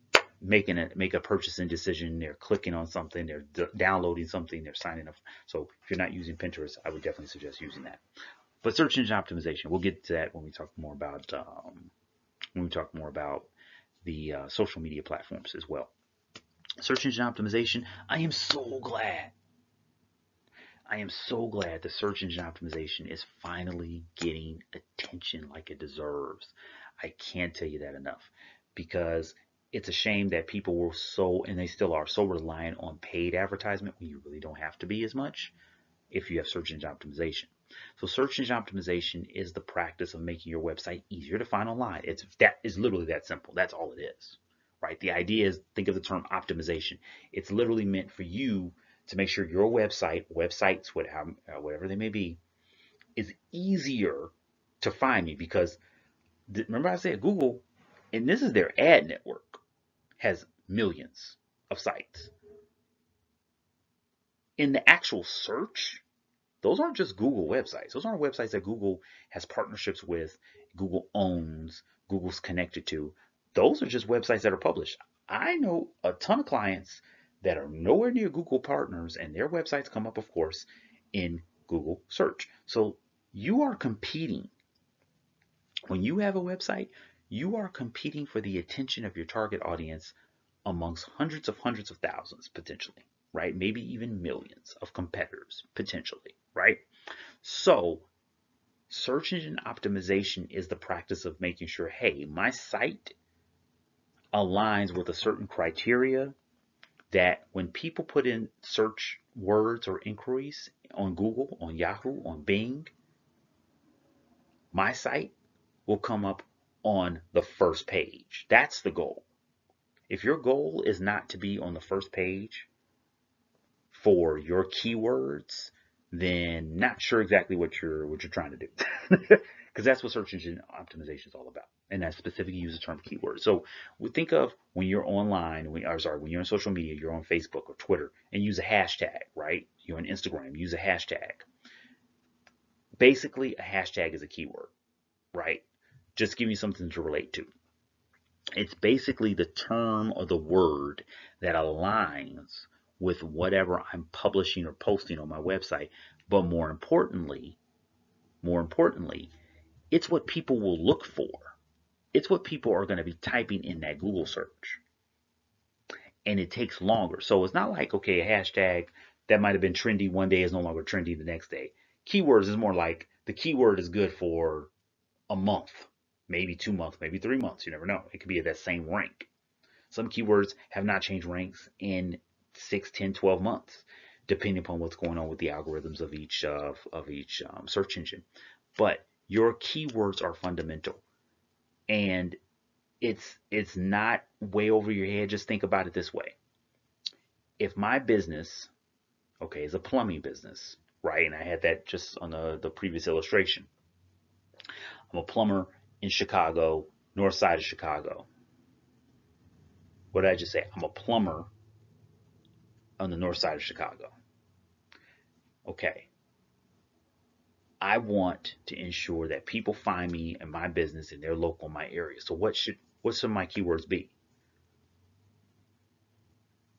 make a purchasing decision. They're clicking on something, they're downloading something, they're signing up. So if you're not using Pinterest, I would definitely suggest using that. But search engine optimization, we'll get to that when we talk more about the social media platforms as well. Search engine optimization. I am so glad the search engine optimization is finally getting attention like it deserves. I can't tell you that enough, because it's a shame that people were and they still are so reliant on paid advertisement when you really don't have to be as much if you have search engine optimization. So search engine optimization is the practice of making your website easier to find online. That is literally that simple. That's all it is, right? The idea is, think of the term optimization. It's literally meant for you to make sure your websites, whatever they may be, is easier to find me. Because remember I said Google, and this is their ad network, has millions of sites. In the actual search, those aren't just Google websites. Those aren't websites that Google has partnerships with, Google owns, Google's connected to. Those are just websites that are published. I know a ton of clients that are nowhere near Google partners, and their websites come up, of course, in Google search. So you are competing. When you have a website, you are competing for the attention of your target audience amongst hundreds of thousands, potentially, right? Maybe even millions of competitors, potentially, right? So search engine optimization is the practice of making sure, hey, my site aligns with a certain criteria that when people put in search words or inquiries on Google, on Yahoo, on Bing, my site will come up on the first page. That's the goal. If your goal is not to be on the first page for your keywords, then not sure exactly what you're trying to do. Because that's what search engine optimization is all about. And that specifically uses the term keywords. So we think of when you're online, when you're on social media, you're on Facebook or Twitter, and use a hashtag, right? You're on Instagram, use a hashtag. Basically, a hashtag is a keyword, right? Just give me something to relate to. It's basically the term or the word that aligns with whatever I'm publishing or posting on my website. But more importantly, it's what people will look for. It's what people are going to be typing in that Google search. And it takes longer. So it's not like, okay, a hashtag that might have been trendy one day is no longer trendy the next day. Keywords is more like the keyword is good for a month, maybe 2 months, maybe 3 months. You never know. It could be at that same rank. Some keywords have not changed ranks in 6, 10, 12 months, depending upon what's going on with the algorithms of each search engine. But your keywords are fundamental, and it's not way over your head. Just think about it this way: if my business, okay, is a plumbing business, right? And I had that just on the previous illustration. I'm a plumber in Chicago, north side of Chicago. What did I just say? I'm a plumber on the north side of Chicago. Okay. I want to ensure that people find me and my business in their local, my area. So what should my keywords be?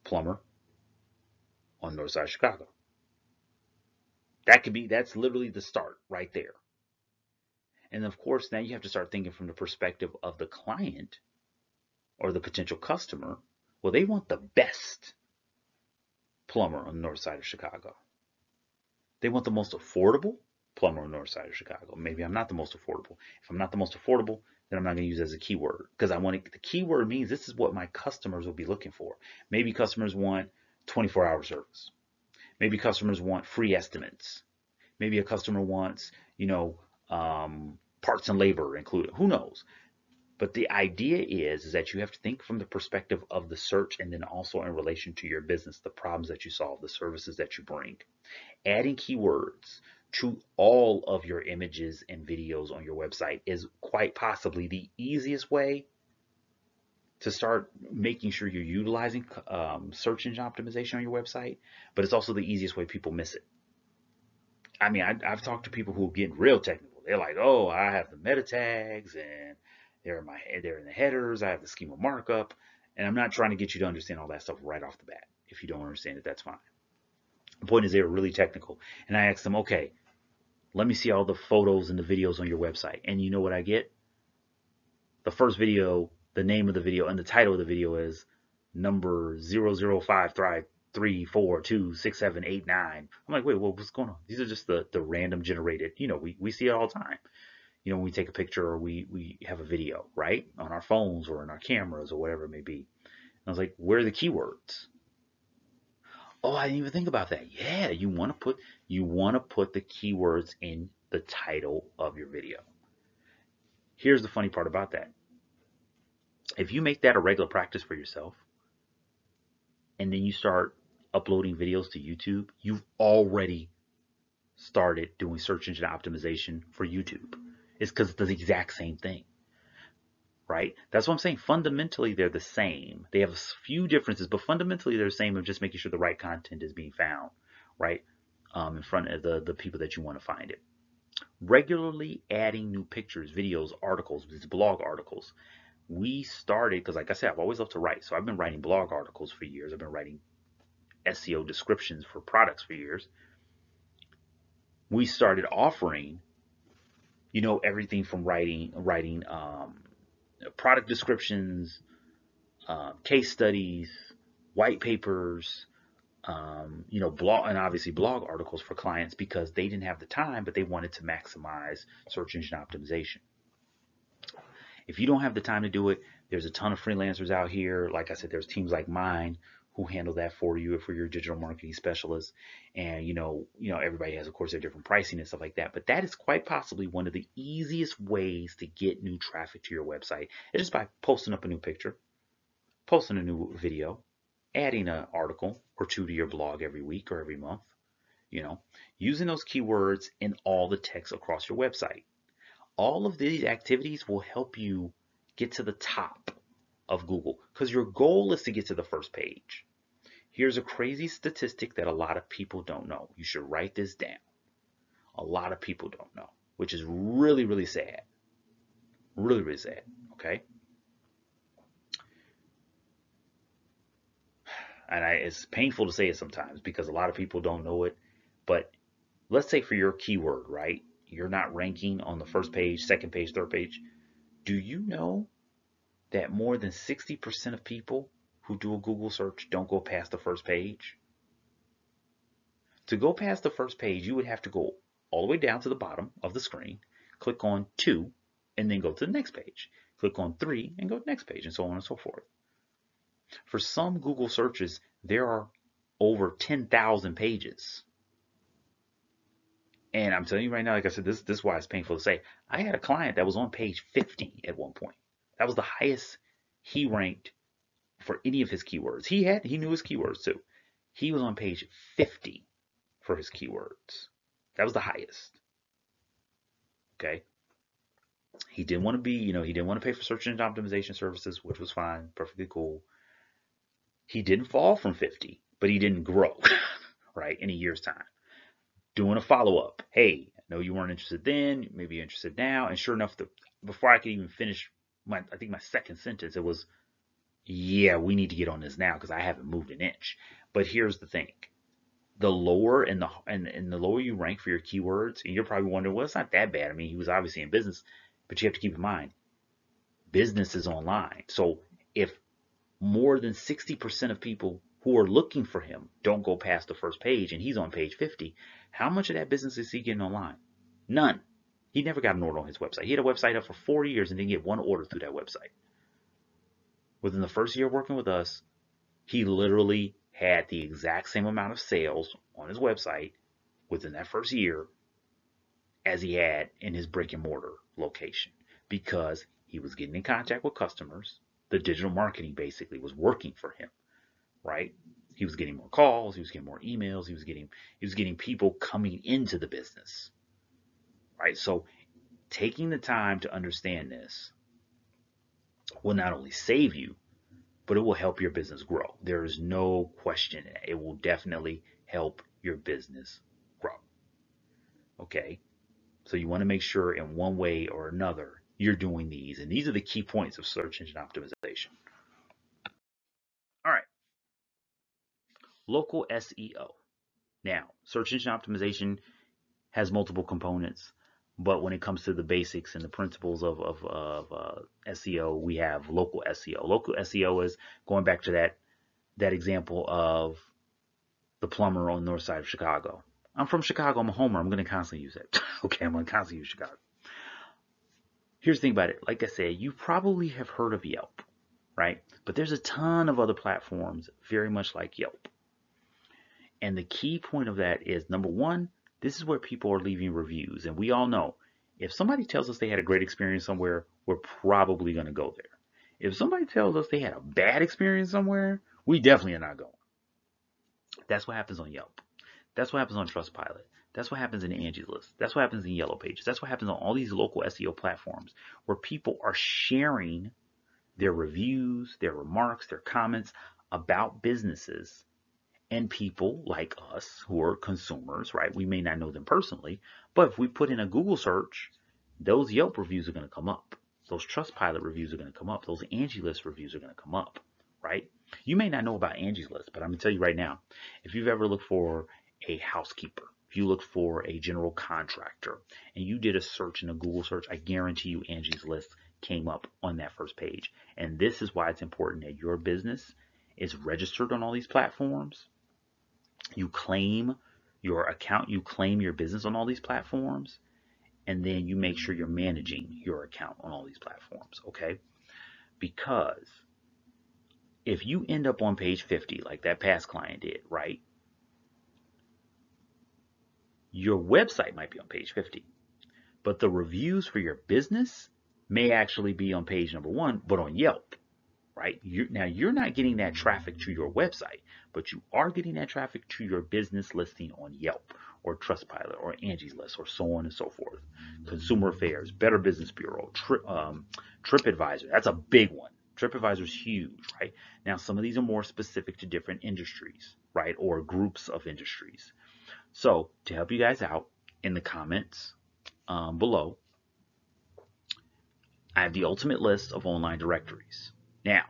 Plumber on north side of Chicago. That's literally the start right there. And of course, now you have to start thinking from the perspective of the client or the potential customer. Well, they want the best plumber on the north side of Chicago. They want the most affordable plumber on the north side of Chicago. Maybe I'm not the most affordable. If I'm not the most affordable, then I'm not going to use it as a keyword, because the keyword means this is what my customers will be looking for. Maybe customers want 24-hour service. Maybe customers want free estimates. Maybe a customer wants, parts and labor included. Who knows? But the idea is that you have to think from the perspective of the search, and then also in relation to your business, the problems that you solve, the services that you bring. Adding keywords to all of your images and videos on your website is quite possibly the easiest way to start making sure you're utilizing search engine optimization on your website, but it's also the easiest way people miss it. I mean, I've talked to people who get real technical. They're like, oh, I have the meta tags, and they're in the headers. I have the schema markup, and I'm not trying to get you to understand all that stuff right off the bat. If you don't understand it, that's fine. The point is, they were really technical, and I asked them, okay, let me see all the photos and the videos on your website. And you know what I get? The first video, the name of the video, and the title of the video is number 00533426789. I'm like, wait, what's going on? These are just the random generated, we see it all the time. When we take a picture or we have a video, right? On our phones or in our cameras or whatever it may be. And I was like, where are the keywords? Oh, I didn't even think about that. Yeah, you want to put the keywords in the title of your video. Here's the funny part about that. If you make that a regular practice for yourself, and then you start uploading videos to YouTube, you've already started doing search engine optimization for YouTube. It's because it's the exact same thing, right? That's what I'm saying. Fundamentally, they're the same. They have a few differences, but fundamentally, they're the same of just making sure the right content is being found, right? In front of the people that you want to find it. Regularly adding new pictures, videos, articles, these blog articles. We started, because like I said, I've always loved to write. So I've been writing blog articles for years. I've been writing SEO descriptions for products for years. We started offering, everything from writing product descriptions, case studies, white papers, blog, and obviously blog articles for clients, because they didn't have the time, but they wanted to maximize search engine optimization. If you don't have the time to do it, there's a ton of freelancers out here. Like I said, there's teams like mine who handle that for you if you're a digital marketing specialist. And everybody has, of course, their different pricing and stuff like that. But that is quite possibly one of the easiest ways to get new traffic to your website. It's just by posting up a new picture, posting a new video, adding an article or two to your blog every week or every month. Using those keywords in all the text across your website. All of these activities will help you get to the top of Google, because your goal is to get to the first page. Here's a crazy statistic that a lot of people don't know. You should write this down. A lot of people don't know, which is really, really sad. Really, really sad. Okay. And it's painful to say it sometimes because a lot of people don't know it. But let's say for your keyword, right? You're not ranking on the first page, second page, third page. Do you know that more than 60% of people who do a Google search don't go past the first page? To go past the first page, you would have to go all the way down to the bottom of the screen, click on 2, and then go to the next page. Click on 3 and go to the next page, and so on and so forth. For some Google searches, there are over 10,000 pages. And I'm telling you right now, like I said, this is why it's painful to say. I had a client that was on page 50 at one point. That was the highest he ranked for any of his keywords. He knew his keywords too. He was on page 50 for his keywords. That was the highest. Okay. He didn't want to be, he didn't want to pay for search engine optimization services, which was fine, perfectly cool. He didn't fall from 50, but he didn't grow, right, in a year's time. Doing a follow-up. Hey, I know you weren't interested then, maybe you're interested now. And sure enough, before I could even finish my second sentence, it was, yeah, we need to get on this now because I haven't moved an inch. But here's the thing. The lower and the lower you rank for your keywords, and you're probably wondering, well, it's not that bad. I mean, he was obviously in business, but you have to keep in mind, business is online. So if more than 60% of people who are looking for him don't go past the first page and he's on page 50, how much of that business is he getting online? None. He never got an order on his website. He had a website up for 4 years and didn't get one order through that website. Within the first year working with us, he literally had the exact same amount of sales on his website within that first year as he had in his brick and mortar location, because he was getting in contact with customers. The digital marketing basically was working for him, right? He was getting more calls, he was getting more emails, he was getting people coming into the business, right? So taking the time to understand this will not only save you, but it will help your business grow. There is no question in it. It will definitely help your business grow. Okay? So you want to make sure in one way or another you're doing these. And these are the key points of search engine optimization. All right. Local SEO. Now, search engine optimization has multiple components, but when it comes to the basics and the principles of SEO, we have local SEO. Local SEO is going back to that example of the plumber on the north side of Chicago. I'm from Chicago. I'm a homer. I'm going to constantly use it. Okay, I'm going to constantly use Chicago. Here's the thing about it. Like I said, you probably have heard of Yelp, right? But there's a ton of other platforms very much like Yelp. And the key point of that is, number one, this is where people are leaving reviews. And we all know, if somebody tells us they had a great experience somewhere, we're probably going to go there. If somebody tells us they had a bad experience somewhere, we definitely are not going. That's what happens on Yelp. That's what happens on Trustpilot. That's what happens in Angie's List. That's what happens in Yellow Pages. That's what happens on all these local SEO platforms where people are sharing their reviews, their remarks, their comments about businesses and people like us who are consumers, right? We may not know them personally, but if we put in a Google search, those Yelp reviews are going to come up. Those Trustpilot reviews are going to come up. Those Angie List reviews are going to come up, right? You may not know about Angie's List, but I'm going to tell you right now, if you've ever looked for a housekeeper, if you looked for a general contractor, and you did a search in a Google search, I guarantee you Angie's List came up on that first page. And this is why it's important that your business is registered on all these platforms. You claim your account, you claim your business on all these platforms, and then you make sure you're managing your account on all these platforms, okay? Because if you end up on page 50, like that past client did, right? Your website might be on page 50, but the reviews for your business may actually be on page number 1, but on Yelp, right? Now, you're not getting that traffic to your website, but you are getting that traffic to your business listing on Yelp or Trustpilot or Angie's List or so on and so forth. Consumer Affairs, Better Business Bureau, TripAdvisor. That's a big one. TripAdvisor is huge, right? Now, some of these are more specific to different industries, right? Or groups of industries. So to help you guys out, in the comments below, I have the ultimate list of online directories. Now,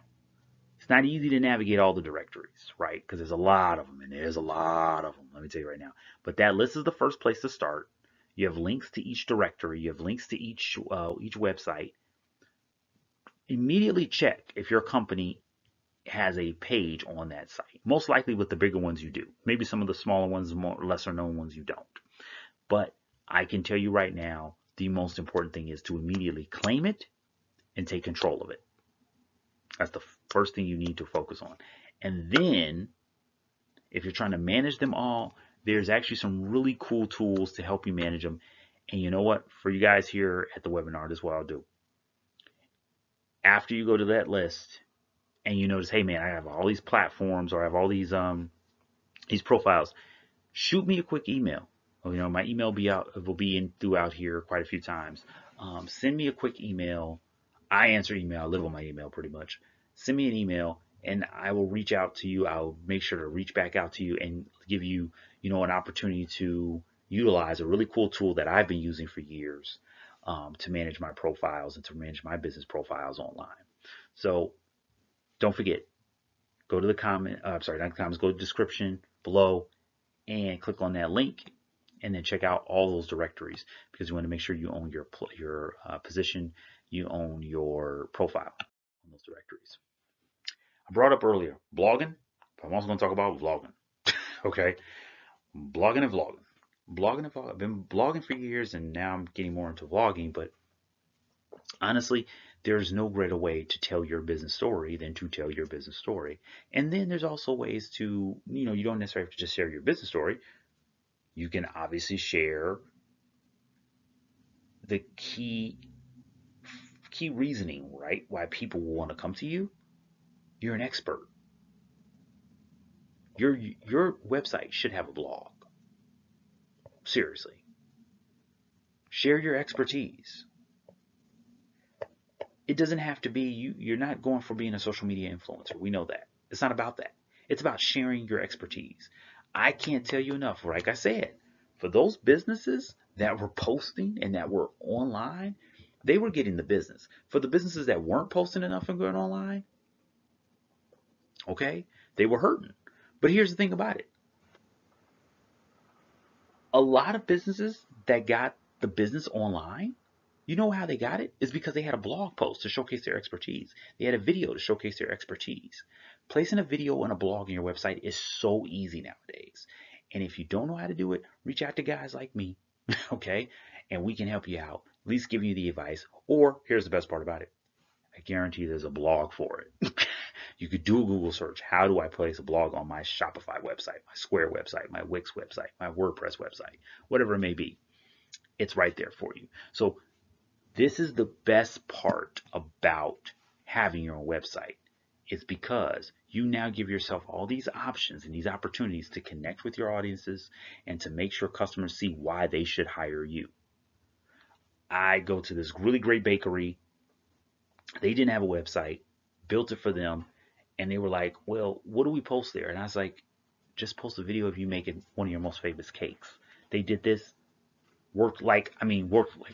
it's not easy to navigate all the directories, right? Because there's a lot of them, and there's a lot of them, let me tell you right now. But that list is the first place to start. You have links to each directory. You have links to each website. Immediately check if your company has a page on that site. Most likely with the bigger ones you do. Maybe some of the smaller ones, more lesser known ones you don't. But I can tell you right now, the most important thing is to immediately claim it and take control of it. That's the first thing you need to focus on. And then if you're trying to manage them all, there's actually some really cool tools to help you manage them. And you know what? For you guys here at the webinar, this is what I'll do. After you go to that list and you notice, hey man, I have all these platforms or I have all these profiles, shoot me a quick email. You know, my email will be in throughout here quite a few times. Send me a quick email. I answer email. I live on my email pretty much. Send me an email and I will reach out to you. I'll make sure to reach back out to you and give you, you know, an opportunity to utilize a really cool tool that I've been using for years to manage my profiles and to manage my business profiles online. So don't forget, go to the comment, sorry, not the comments, go to the description below and click on that link and then check out all those directories because you want to make sure you own your position, you own your profile on those directories. I brought up earlier blogging, but I'm also going to talk about vlogging. Okay, blogging and vlogging. I've been blogging for years and now I'm getting more into vlogging, but honestly, there's no greater way to tell your business story than to tell your business story. And then there's also ways to, you know, you don't necessarily have to just share your business story. You can obviously share the key reasoning, right? Why people will want to come to you. You're an expert. Your website should have a blog. Seriously. Share your expertise. It doesn't have to be you're not going for being a social media influencer. We know that. It's not about that. It's about sharing your expertise. I can't tell you enough. Like I said, for those businesses that were posting and that were online, they were getting the business. For the businesses that weren't posting enough and going online, okay, they were hurting. But here's the thing about it. A lot of businesses that got the business online, you know how they got it? It's because they had a blog post to showcase their expertise. They had a video to showcase their expertise. Placing a video and a blog on your website is so easy nowadays. And if you don't know how to do it, reach out to guys like me, okay? And we can help you out, at least give you the advice. Or here's the best part about it. I guarantee there's a blog for it. You could do a Google search. How do I place a blog on my Shopify website, my Square website, my Wix website, my WordPress website, whatever it may be? It's right there for you. So this is the best part about having your own website. It's because you now give yourself all these options and these opportunities to connect with your audiences and to make sure customers see why they should hire you. I go to this really great bakery. They didn't have a website, built it for them, and they were like, well, what do we post there? And I was like, just post a video of you making one of your most famous cakes. They did this, worked like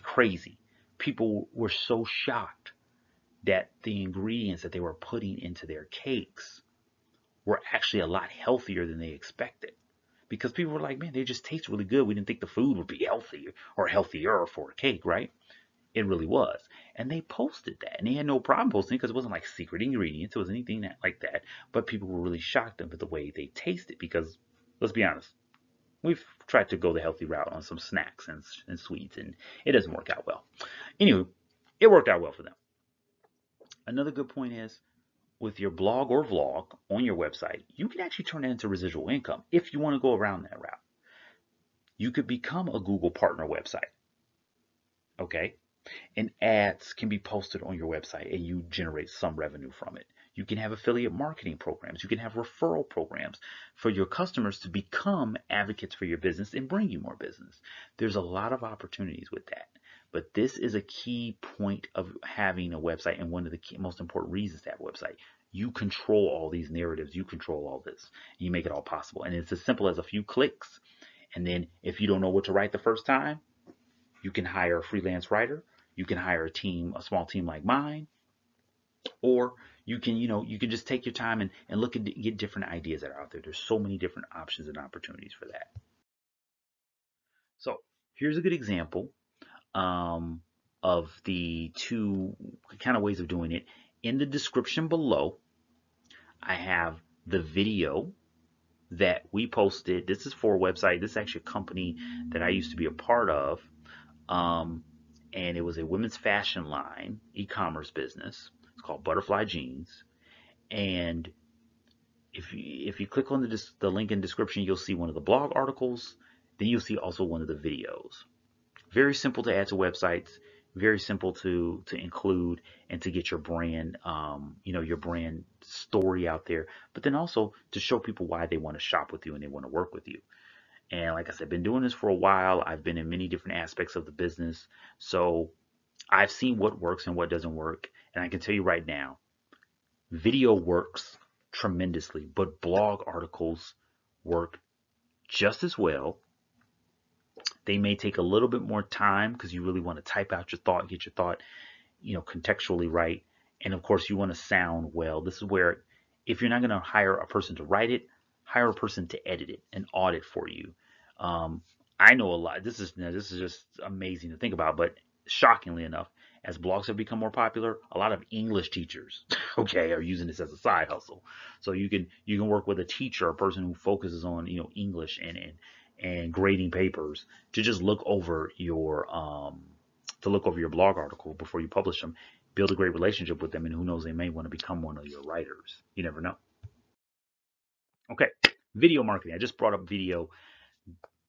crazy. People were so shocked that the ingredients that they were putting into their cakes were actually a lot healthier than they expected. Because people were like, man, they just taste really good. We didn't think the food would be healthy or healthier for a cake, right? It really was. And they posted that. And they had no problem posting because it wasn't like secret ingredients. It was anything like that. But people were really shocked at the way they tasted because, let's be honest, we've tried to go the healthy route on some snacks and sweets, and it doesn't work out well. Anyway, it worked out well for them. Another good point is, with your blog or vlog on your website, you can actually turn it into residual income if you want to go around that route. You could become a Google partner website. Okay? And ads can be posted on your website and you generate some revenue from it. You can have affiliate marketing programs. You can have referral programs for your customers to become advocates for your business and bring you more business. There's a lot of opportunities with that. But this is a key point of having a website and one of the most important reasons to have a website. You control all these narratives. You control all this. You make it all possible. And it's as simple as a few clicks. And then if you don't know what to write the first time, you can hire a freelance writer. You can hire a small team like mine, or you can just take your time and look and get different ideas that are out there. There's so many different options and opportunities for that. So here's a good example of the two kind of ways of doing it. In the description below, I have the video that we posted. This is for a website. This is actually a company that I used to be a part of. And it was a women's fashion line, e-commerce business. It's called Butterfly Jeans. And if you click on the link in the description, you'll see one of the blog articles. Then you'll see also one of the videos. Very simple to add to websites. Very simple to include and to get your brand, your brand story out there. But then also to show people why they want to shop with you and they want to work with you. And like I said, I've been doing this for a while. I've been in many different aspects of the business. So I've seen what works and what doesn't work. And I can tell you right now, video works tremendously, but blog articles work just as well. They may take a little bit more time because you really want to type out your thought, get your thought, contextually right. And of course, you want to sound well. This is where, if you're not going to hire a person to write it, hire a person to edit it and audit for you. I know a lot. This is just amazing to think about, but shockingly enough, as blogs have become more popular, a lot of English teachers, okay, are using this as a side hustle. So you can work with a teacher, a person who focuses on English and grading papers, to just look over your blog article before you publish them. Build a great relationship with them, and who knows, they may want to become one of your writers. You never know. Okay, video marketing. I just brought up video.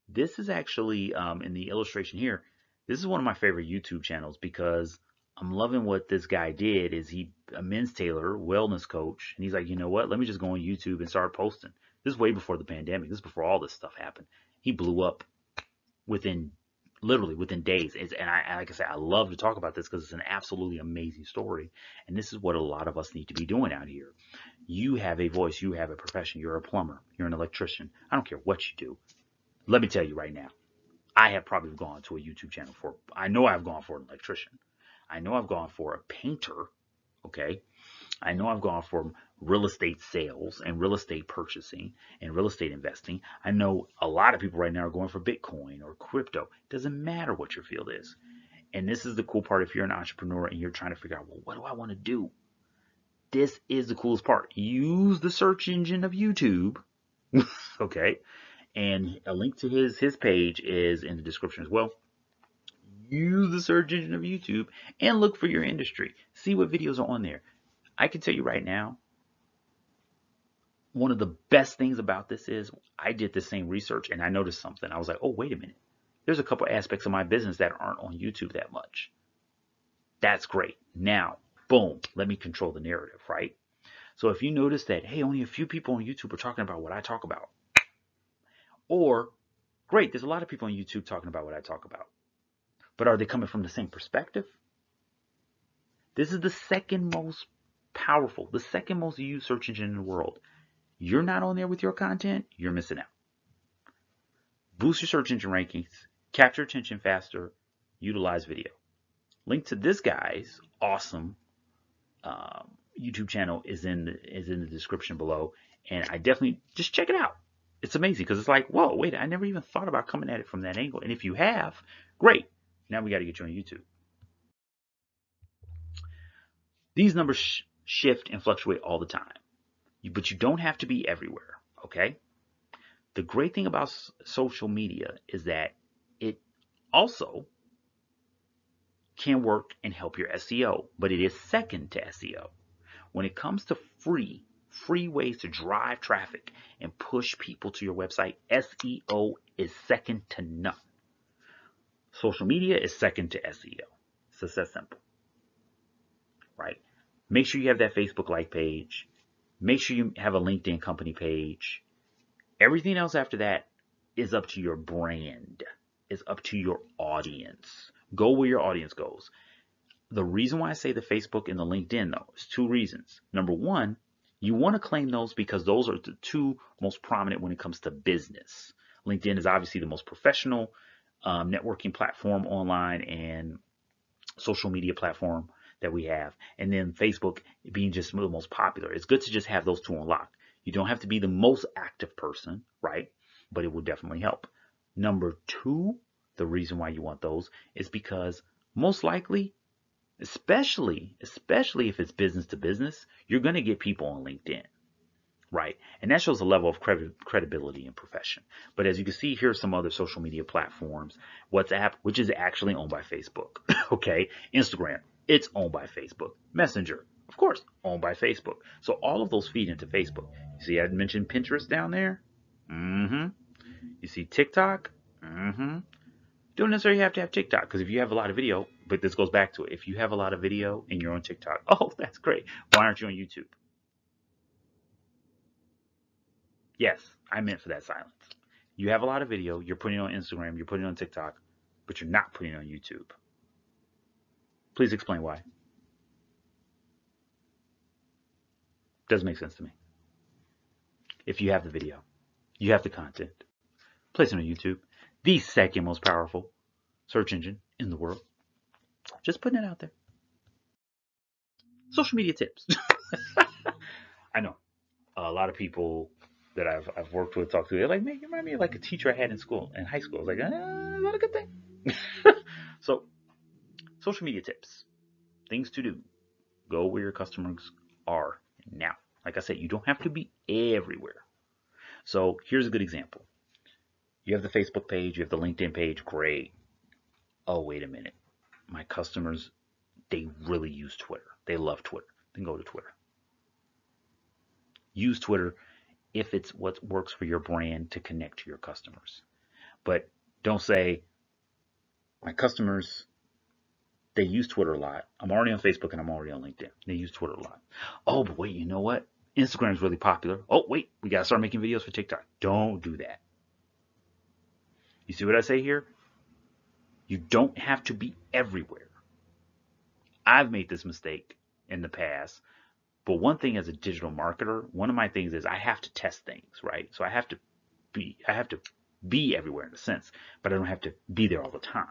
This is actually, in the illustration here, this is one of my favorite YouTube channels because I'm loving what this guy did. Is he a men's tailor, wellness coach, and he's like, you know what? Let me just go on YouTube and start posting. This is way before the pandemic. This is before all this stuff happened. He blew up literally within days. And like I said, I love to talk about this because it's an absolutely amazing story. And this is what a lot of us need to be doing out here. You have a voice. You have a profession. You're a plumber. You're an electrician. I don't care what you do. Let me tell you right now, I have probably gone to a YouTube channel I know I've gone for an electrician. I know I've gone for a painter. Okay. I know I've gone for real estate sales and real estate purchasing and real estate investing. I know a lot of people right now are going for Bitcoin or crypto. It doesn't matter what your field is. And this is the cool part. If you're an entrepreneur and you're trying to figure out, well, what do I want to do? This is the coolest part. Use the search engine of YouTube. Okay. And a link to his page is in the description as well. Use the search engine of YouTube and look for your industry. See what videos are on there. I can tell you right now, one of the best things about this is I did the same research and I noticed something. I was like, oh, wait a minute. There's a couple aspects of my business that aren't on YouTube that much. That's great. Now, boom, let me control the narrative, right? So if you notice that, hey, only a few people on YouTube are talking about what I talk about. Or, great, there's a lot of people on YouTube talking about what I talk about. But are they coming from the same perspective? This is the second most powerful, the second most used search engine in the world. You're not on there with your content, you're missing out. Boost your search engine rankings, capture attention faster, utilize video. Link to this guy's awesome YouTube channel is in the description below, and I definitely just check it out. It's amazing because it's like, whoa, wait, I never even thought about coming at it from that angle. And if you have, great. Now we got to get you on YouTube. These numbers shift and fluctuate all the time, but you don't have to be everywhere, okay? The great thing about social media is that it also can work and help your SEO, but it is second to SEO. When it comes to free ways to drive traffic and push people to your website, SEO is second to none. Social media is second to SEO. So it's that simple, right? Make sure you have that Facebook like page. Make sure you have a LinkedIn company page. Everything else after that is up to your brand. It's up to your audience. Go where your audience goes. The reason why I say the Facebook and the LinkedIn, though, is two reasons. Number one, you want to claim those because those are the two most prominent when it comes to business. LinkedIn is obviously the most professional networking platform online and social media platform that we have. And then Facebook being just the most popular. It's good to just have those two unlocked. You don't have to be the most active person, right? But it will definitely help. Number two, the reason why you want those is because most likely, especially if it's business to business, you're going to get people on LinkedIn, right? And that shows a level of credibility and profession. But as you can see, here are some other social media platforms. WhatsApp, which is actually owned by Facebook, okay? Instagram, it's owned by Facebook. Messenger, Of course, owned by Facebook. So all of those feed into Facebook. You see, I mentioned Pinterest down there. Mm-hmm. You see TikTok. Mm-hmm. Don't necessarily have to have TikTok, because if you have a lot of video, but this goes back to it. If you have a lot of video and you're on TikTok, oh, that's great. Why aren't you on YouTube? Yes, I meant for that silence. You have a lot of video, you're putting it on Instagram, you're putting it on TikTok, but you're not putting it on YouTube. Please explain why. Doesn't make sense to me. If you have the video, you have the content, place it on YouTube, the second most powerful search engine in the world. Just putting it out there. Social media tips. I know a lot of people that I've worked with, talked to, they're like, man, you remind me of like a teacher I had in school, in high school. I was like, not a good thing. So, social media tips, things to do. Go where your customers are now. Like I said, you don't have to be everywhere. So here's a good example. You have the Facebook page, you have the LinkedIn page, great. Oh, wait a minute. My customers, they really use Twitter. They love Twitter. Then go to Twitter. Use Twitter if it's what works for your brand to connect to your customers. But don't say, my customers, they use Twitter a lot. I'm already on Facebook and I'm already on LinkedIn. They use Twitter a lot. Oh, but wait, you know what? Instagram's really popular. Oh, wait, we got to start making videos for TikTok. Don't do that. You see what I say here? You don't have to be everywhere. I've made this mistake in the past. But one thing as a digital marketer, one of my things is I have to test things, right? So I have to be everywhere in a sense, but I don't have to be there all the time.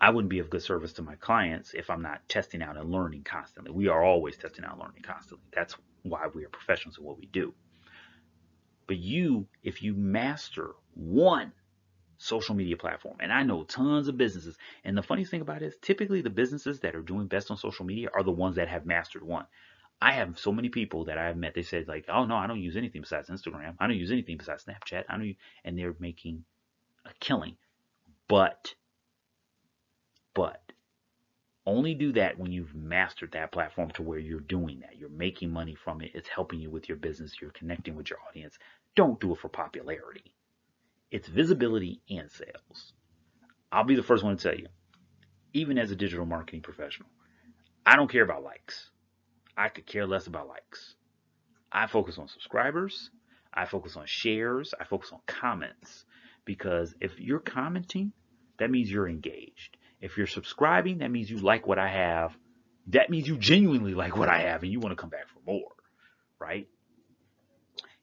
I wouldn't be of good service to my clients if I'm not testing out and learning constantly. We are always testing out and learning constantly. That's why we are professionals at what we do. But if you master one social media platform, and I know tons of businesses, and the funniest thing about it is typically the businesses that are doing best on social media are the ones that have mastered one. I have so many people that I've met, they said like, oh no, I don't use anything besides Instagram. I don't use anything besides Snapchat. And they're making a killing. But only do that when you've mastered that platform to where you're doing that. You're making money from it. It's helping you with your business. You're connecting with your audience. Don't do it for popularity. It's visibility and sales. I'll be the first one to tell you, even as a digital marketing professional, I don't care about likes. I could care less about likes. I focus on subscribers. I focus on shares. I focus on comments. Because if you're commenting, that means you're engaged. If you're subscribing, that means you like what I have. That means you genuinely like what I have and you want to come back for more, right?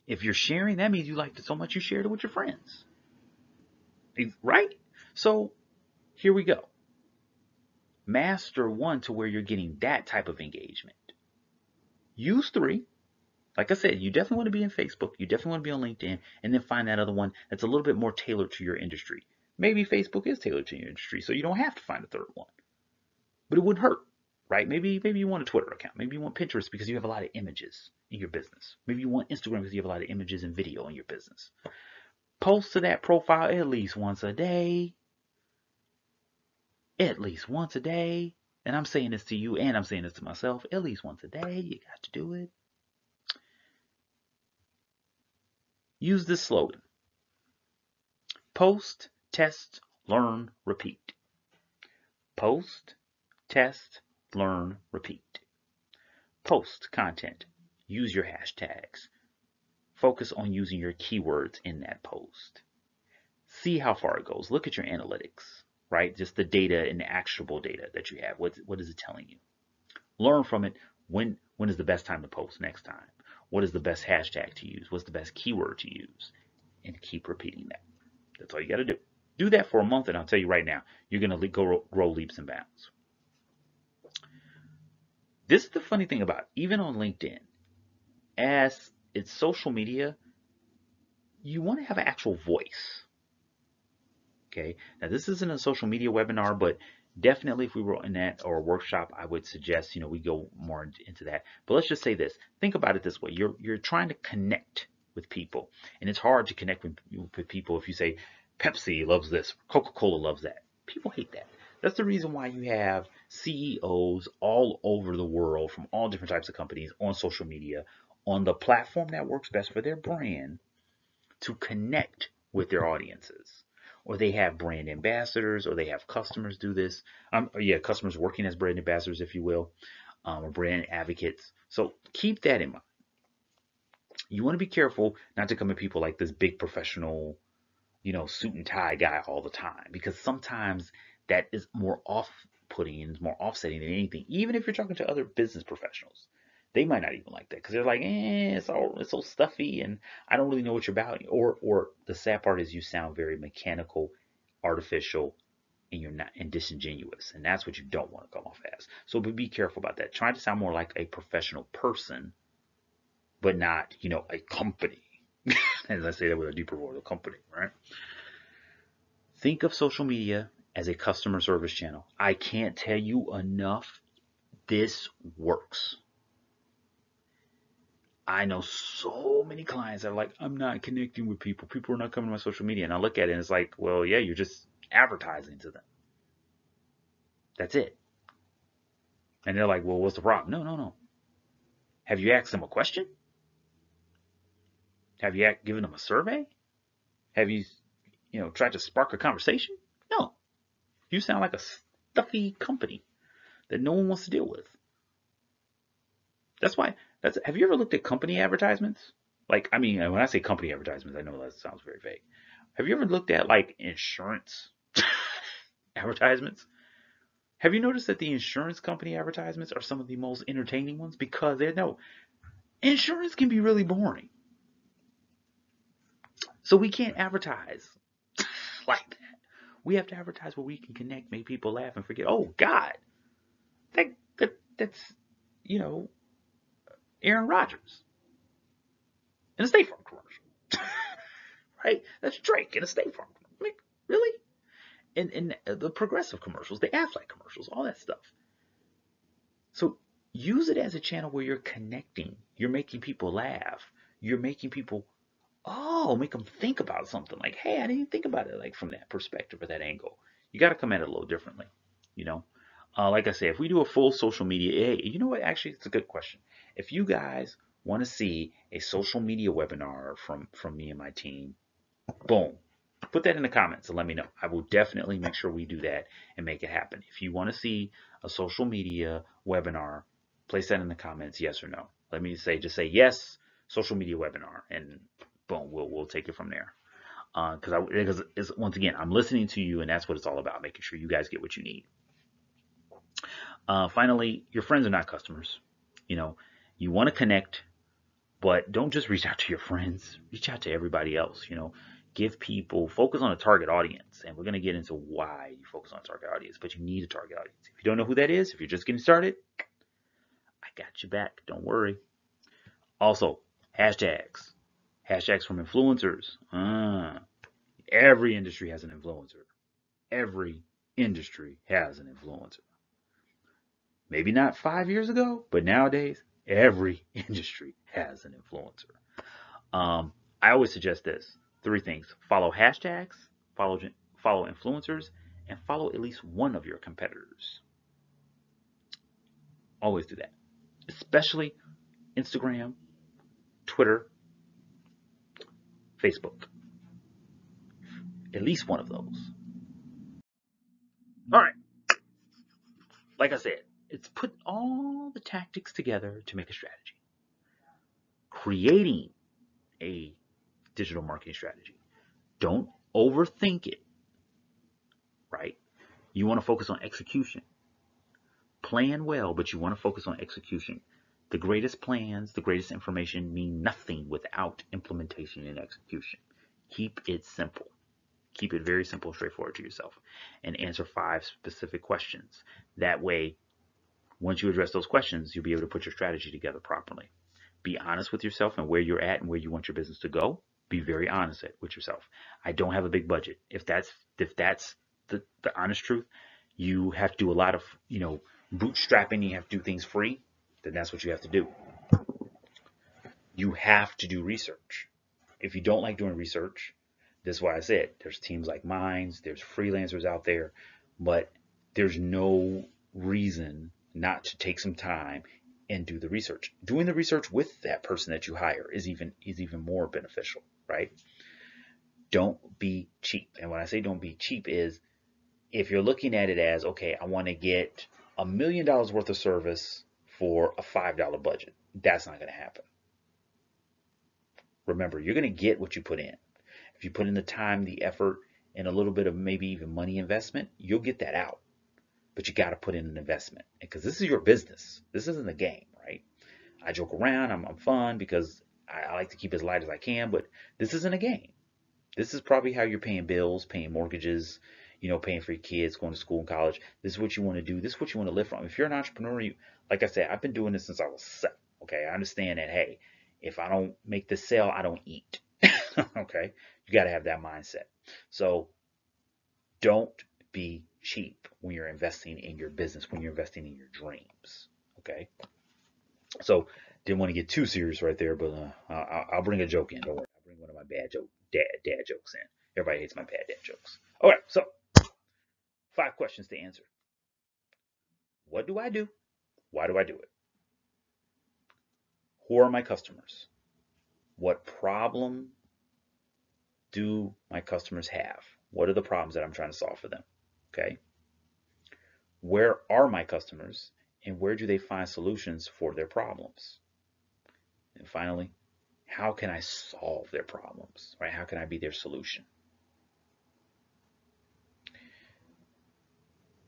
If you're sharing, that means you liked it so much you shared it with your friends, right? So here we go. Master one to where you're getting that type of engagement. Use three. Like I said, you definitely want to be in Facebook. You definitely want to be on LinkedIn, and then find that other one that's a little bit more tailored to your industry. Maybe Facebook is tailored to your industry, so you don't have to find a third one. But it wouldn't hurt, right? Maybe you want a Twitter account. Maybe you want Pinterest because you have a lot of images in your business. Maybe you want Instagram because you have a lot of images and video in your business. Post to that profile at least once a day. At least once a day. And I'm saying this to you and I'm saying this to myself. At least once a day. You got to do it. Use this slogan. Post, test, learn, repeat. Post, test, learn, repeat. Post content. Use your hashtags. Focus on using your keywords in that post. See how far it goes. Look at your analytics, right? Just the data and the actionable data that you have. What is it telling you? Learn from it. When is the best time to post next time? What is the best hashtag to use? What's the best keyword to use? And keep repeating that. That's all you got to do. Do that for a month, and I'll tell you right now, you're going to grow leaps and bounds. This is the funny thing about it. Even on LinkedIn, as it's social media, you want to have an actual voice. Okay. Now, this isn't a social media webinar, but definitely if we were in that or a workshop, I would suggest, we go more into that. But let's just say this. Think about it this way. You're trying to connect with people, and it's hard to connect with people if you say Pepsi loves this, Coca-Cola loves that. People hate that. That's the reason why you have CEOs all over the world from all different types of companies on social media on the platform that works best for their brand to connect with their audiences. Or they have brand ambassadors, or they have customers do this. Customers working as brand ambassadors, if you will, or brand advocates. So keep that in mind. You want to be careful not to come at people like this big professional, suit and tie guy all the time, because sometimes that is more off-putting and more offsetting than anything. Even if you're talking to other business professionals, they might not even like that because they're like, it's so stuffy, and I don't really know what you're about. Or the sad part is you sound very mechanical, artificial, and you're not and disingenuous, and that's what you don't want to come off as. So be careful about that. Try to sound more like a professional person, but not, a company. And let's say that with a deeper word, a company, right? Think of social media as a customer service channel. I can't tell you enough. This works. I know so many clients that are like, I'm not connecting with people. People are not coming to my social media. And I look at it and it's like, well, yeah, you're just advertising to them. That's it. And they're like, well, what's the problem? No. Have you asked them a question? Have you given them a survey? Have you, tried to spark a conversation? No. You sound like a stuffy company that no one wants to deal with. Have you ever looked at company advertisements? Like, I mean, when I say company advertisements, I know that sounds very vague. Have you ever looked at like insurance advertisements? Have you noticed that the insurance company advertisements are some of the most entertaining ones? Because insurance can be really boring. So we can't advertise like that. We have to advertise where we can connect, make people laugh, and forget, oh God, that's Aaron Rodgers in a State Farm commercial. Right? That's Drake in a State Farm commercial. Like, really? And the Progressive commercials, the Affleck commercials, all that stuff. So use it as a channel where you're connecting. You're making people laugh. You're making people, make them think about something. Like, hey, I didn't think about it like from that perspective or that angle. You got to come at it a little differently, Like I say, if we do a full social media, hey, you know what? Actually, it's a good question. If you guys want to see a social media webinar from me and my team, boom, put that in the comments and let me know. I will definitely make sure we do that and make it happen. If you want to see a social media webinar, place that in the comments, yes or no. Let me just say yes, social media webinar, and boom, we'll take it from there. Because once again, I'm listening to you, and that's what it's all about, making sure you guys get what you need. Finally, your friends are not customers. You want to connect, but don't just reach out to your friends. Reach out to everybody else. Focus on a target audience, and we're going to get into why you focus on a target audience, but you need a target audience. If you don't know who that is, if you're just getting started, I got you back. Don't worry. Also, hashtags. Hashtags from influencers. Every industry has an influencer. Every industry has an influencer. Maybe not 5 years ago, but nowadays, every industry has an influencer. I always suggest this. 3 things. Follow hashtags, follow influencers, and follow at least one of your competitors. Always do that. Especially Instagram, Twitter, Facebook. At least one of those. All right. Like I said, it's put all the tactics together to make a strategy. Creating a digital marketing strategy. Don't overthink it, right? You want to focus on execution. Plan well, but you want to focus on execution. The greatest plans, the greatest information mean nothing without implementation and execution. Keep it simple. Keep it very simple and straightforward to yourself. And answer 5 specific questions. That way, once you address those questions, you'll be able to put your strategy together properly. Be honest with yourself and where you're at and where you want your business to go. Be very honest with yourself. I don't have a big budget. If that's the honest truth, you have to do a lot of, bootstrapping. You have to do things free. Then that's what you have to do. You have to do research. If you don't like doing research, that's why I said there's teams like mine, there's freelancers out there, but there's no reason not to take some time and do the research. Doing the research with that person that you hire is even more beneficial, right? Don't be cheap. And when I say don't be cheap is if you're looking at it as, okay, I want to get $1 million worth of service for a $5 budget. That's not going to happen. Remember, you're going to get what you put in. If you put in the time, the effort, and a little bit of maybe even money investment, you'll get that out. But you got to put in an investment because this is your business. This isn't a game, right? I joke around. I'm fun because I like to keep it as light as I can, but this isn't a game. This is probably how you're paying bills, paying mortgages, paying for your kids, going to school and college. This is what you want to do. This is what you want to live from. If you're an entrepreneur, like I said, I've been doing this since I was 7. Okay, I understand that, hey, if I don't make the sale, I don't eat. Okay, you got to have that mindset. So don't be cheap when you're investing in your business, when you're investing in your dreams. Okay, so didn't want to get too serious right there, but I'll bring a joke in. Don't worry, I'll bring one of my dad jokes in. Everybody hates my bad dad jokes. All right, so 5 questions to answer. What do I do? Why do I do it? Who are my customers? What problem do my customers have? What are the problems that I'm trying to solve for them? Okay. Where are my customers and where do they find solutions for their problems? And finally, how can I solve their problems? Right? How can I be their solution?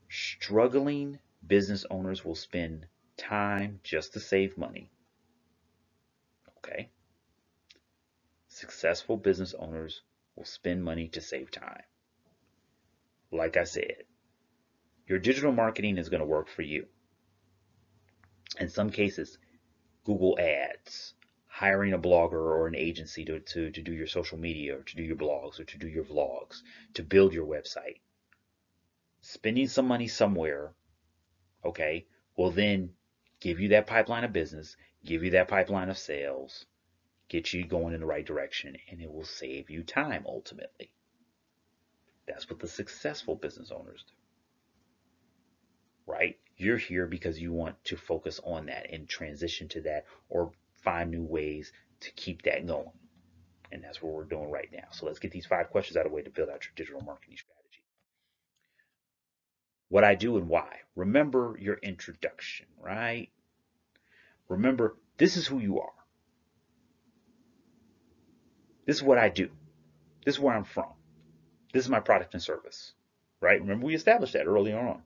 Struggling business owners will spend time just to save money. Okay. Successful business owners will spend money to save time. Like I said, your digital marketing is going to work for you. In some cases, Google Ads, hiring a blogger or an agency to do your social media or to do your blogs or to do your vlogs, to build your website. Spending some money somewhere, okay, will then give you that pipeline of business, give you that pipeline of sales, get you going in the right direction, and it will save you time ultimately. That's what the successful business owners do, right? You're here because you want to focus on that and transition to that or find new ways to keep that going. And that's what we're doing right now. So let's get these 5 questions out of the way to build out your digital marketing strategy. What I do and why. Remember your introduction, right? Remember, this is who you are. This is what I do. This is where I'm from. This is my product and service, right? Remember, we established that earlier on.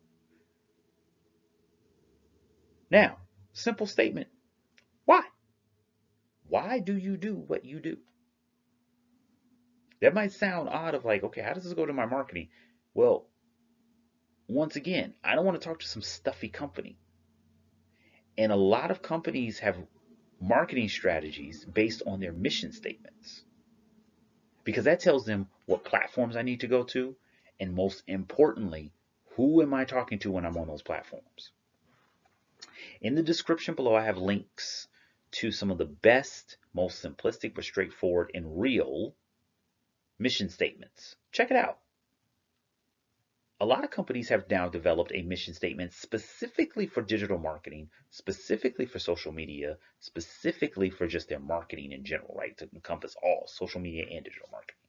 Now, simple statement. Why? Why do you do what you do? That might sound odd of like, okay, how does this go to my marketing? Well, once again, I don't want to talk to some stuffy company. And a lot of companies have marketing strategies based on their mission statements because that tells them what platforms I need to go to. And most importantly, who am I talking to when I'm on those platforms? In the description below, I have links to some of the best, most simplistic but straightforward and real mission statements. Check it out. A lot of companies have now developed a mission statement specifically for digital marketing, specifically for social media, specifically for just their marketing in general, right? To encompass all social media and digital marketing.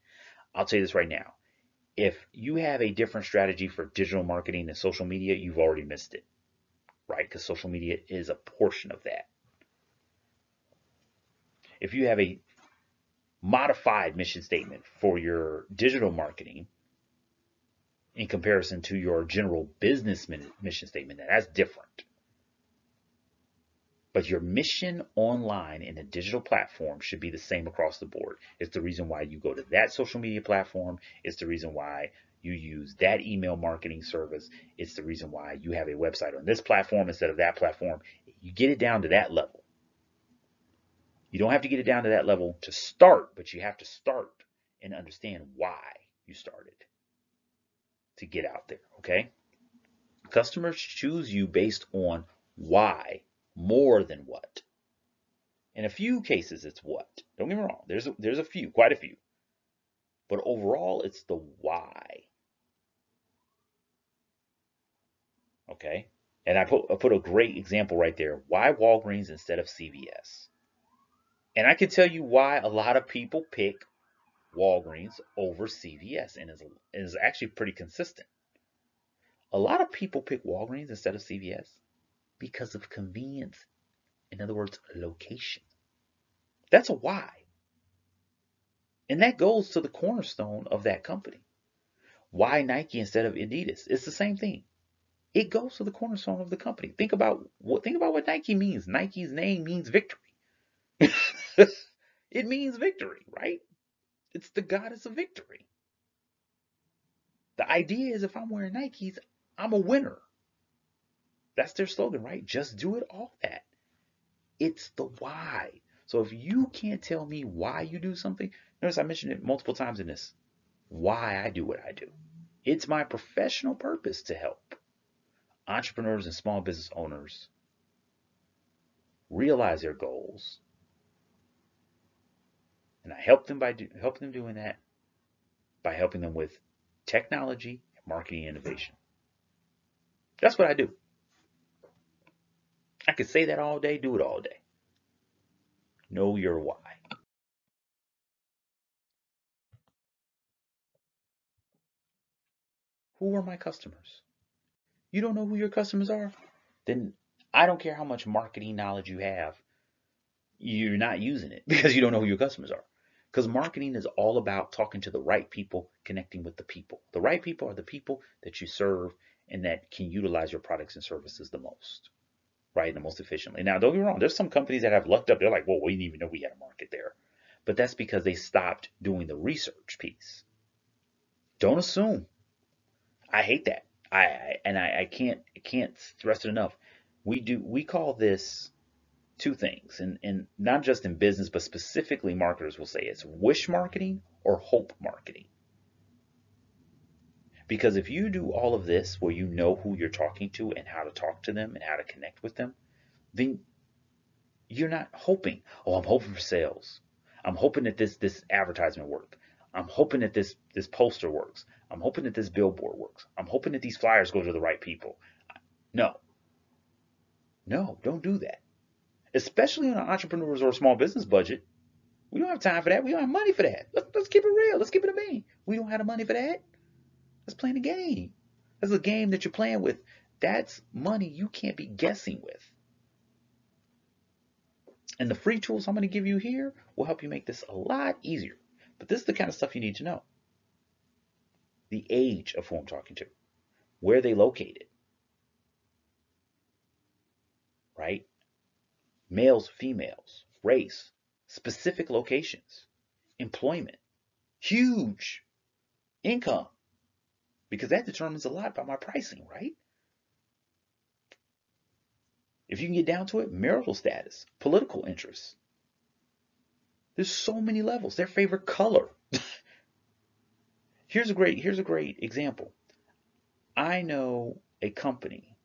I'll tell you this right now. If you have a different strategy for digital marketing and social media, you've already missed it, right? Because social media is a portion of that. If you have a modified mission statement for your digital marketing in comparison to your general business mission statement, that's different. But your mission online in a digital platform should be the same across the board. It's the reason why you go to that social media platform. It's the reason why you use that email marketing service. It's the reason why you have a website on this platform instead of that platform. You get it down to that level. You don't have to get it down to that level to start, but you have to start and understand why you started to get out there, okay? Customers choose you based on why more than what. In a few cases, it's what. Don't get me wrong. There's a few, quite a few. But overall, it's the why. Okay? And I put a great example right there. Why Walgreens instead of CVS? And I can tell you why a lot of people pick Walgreens over CVS, and is actually pretty consistent. A lot of people pick Walgreens instead of CVS because of convenience. In other words, location. That's a why. And that goes to the cornerstone of that company. Why Nike instead of Adidas? It's the same thing. It goes to the cornerstone of the company. Think about what Nike means. Nike's name means victory. It means victory, right? It's the goddess of victory. The idea is if I'm wearing Nikes, I'm a winner. That's their slogan, right? Just do it, all that. It's the why. So if you can't tell me why you do something, notice I mentioned it multiple times in this. Why I do what I do. It's my professional purpose to help entrepreneurs and small business owners realize their goals. And I help them help them doing that by helping them with technology, marketing, and innovation. That's what I do. I could say that all day, do it all day. Know your why. Who are my customers? You don't know who your customers are? Then I don't care how much marketing knowledge you have. You're not using it because you don't know who your customers are. Because marketing is all about talking to the right people, connecting with the people. The right people are the people that you serve and that can utilize your products and services the most, right? The most efficiently. Now, don't get me wrong. There's some companies that have lucked up. They're like, well, we didn't even know we had a market there. But that's because they stopped doing the research piece. Don't assume. I hate that. I can't stress it enough. We call this two things, and not just in business, but specifically marketers will say it's wish marketing or hope marketing. Because if you do all of this where you know who you're talking to and how to talk to them and how to connect with them, then you're not hoping, oh, I'm hoping for sales. I'm hoping that this advertisement works. I'm hoping that this poster works. I'm hoping that this billboard works. I'm hoping that these flyers go to the right people. No, no, don't do that. Especially on an entrepreneur's or small business budget. We don't have time for that. We don't have money for that. Let's keep it real. Let's keep it a bean. We don't have the money for that. Let's play the game. That's a game that you're playing with. That's money you can't be guessing with. And the free tools I'm going to give you here will help you make this a lot easier. But this is the kind of stuff you need to know. The age of who I'm talking to, where they located, right? Males, females, race, specific locations, employment, huge income, because that determines a lot about my pricing, right? If you can get down to it, marital status, political interests. There's so many levels. Their favorite color. Here's a great example. I know a company,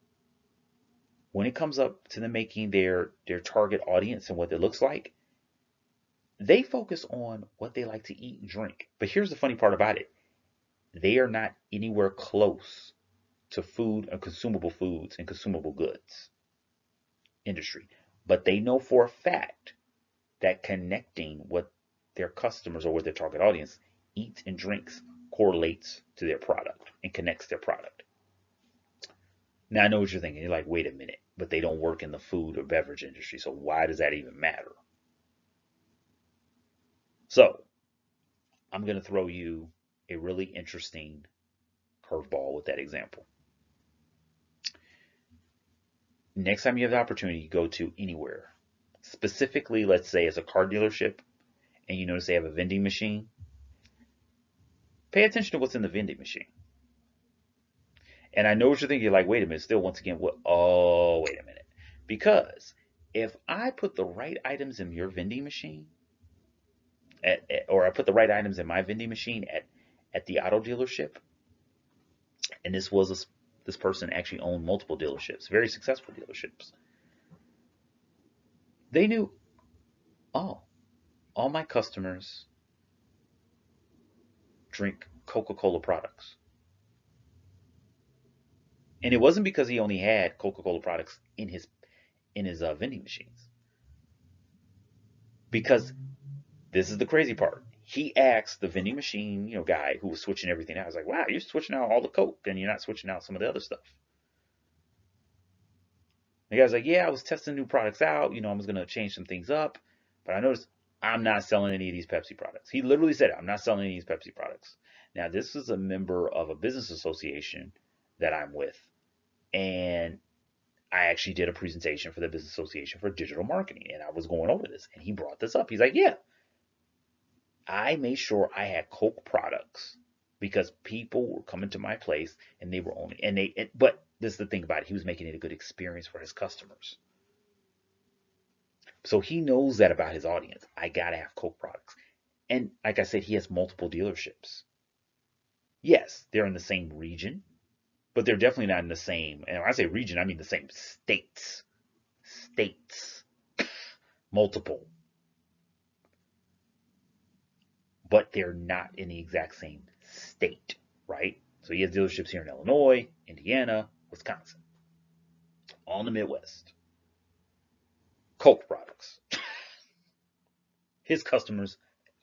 when it comes up to them making their target audience and what it looks like, they focus on what they like to eat and drink. But here's the funny part about it. They are not anywhere close to food and consumable foods and consumable goods industry. But they know for a fact that connecting what their customers or what their target audience eats and drinks correlates to their product and connects their product. Now I know what you're thinking. You're like, wait a minute, but they don't work in the food or beverage industry, so why does that even matter? So I'm going to throw you a really interesting curveball with that example. Next time you have the opportunity, you go to anywhere. Specifically, let's say it's a car dealership and you notice they have a vending machine. Pay attention to what's in the vending machine. And I know what you're thinking. You're like, wait a minute, still, once again, what? Oh, wait a minute. Because if I put the right items in your vending machine, or I put the right items in my vending machine at the auto dealership, and this person actually owned multiple dealerships, very successful dealerships. They knew, oh, all my customers drink Coca-Cola products. And it wasn't because he only had Coca-Cola products in his vending machines. Because this is the crazy part. He asked the vending machine, guy who was switching everything out. I was like, wow, you're switching out all the Coke and you're not switching out some of the other stuff. The guy's like, yeah, I was testing new products out. I was going to change some things up. But I noticed I'm not selling any of these Pepsi products. He literally said, I'm not selling any of these Pepsi products. Now, this is a member of a business association that I'm with. And I actually did a presentation for the business association for digital marketing. And I was going over this. And he brought this up. He's like, yeah, I made sure I had Coke products because people were coming to my place and they were only, but this is the thing about it. He was making it a good experience for his customers. So he knows that about his audience. I got to have Coke products. And like I said, he has multiple dealerships. Yes, they're in the same region, but they're definitely not in the same. And when I say region, I mean the same states. States. Multiple. But they're not in the exact same state, right? So he has dealerships here in Illinois, Indiana, Wisconsin, all in the Midwest. Coke products. His customers,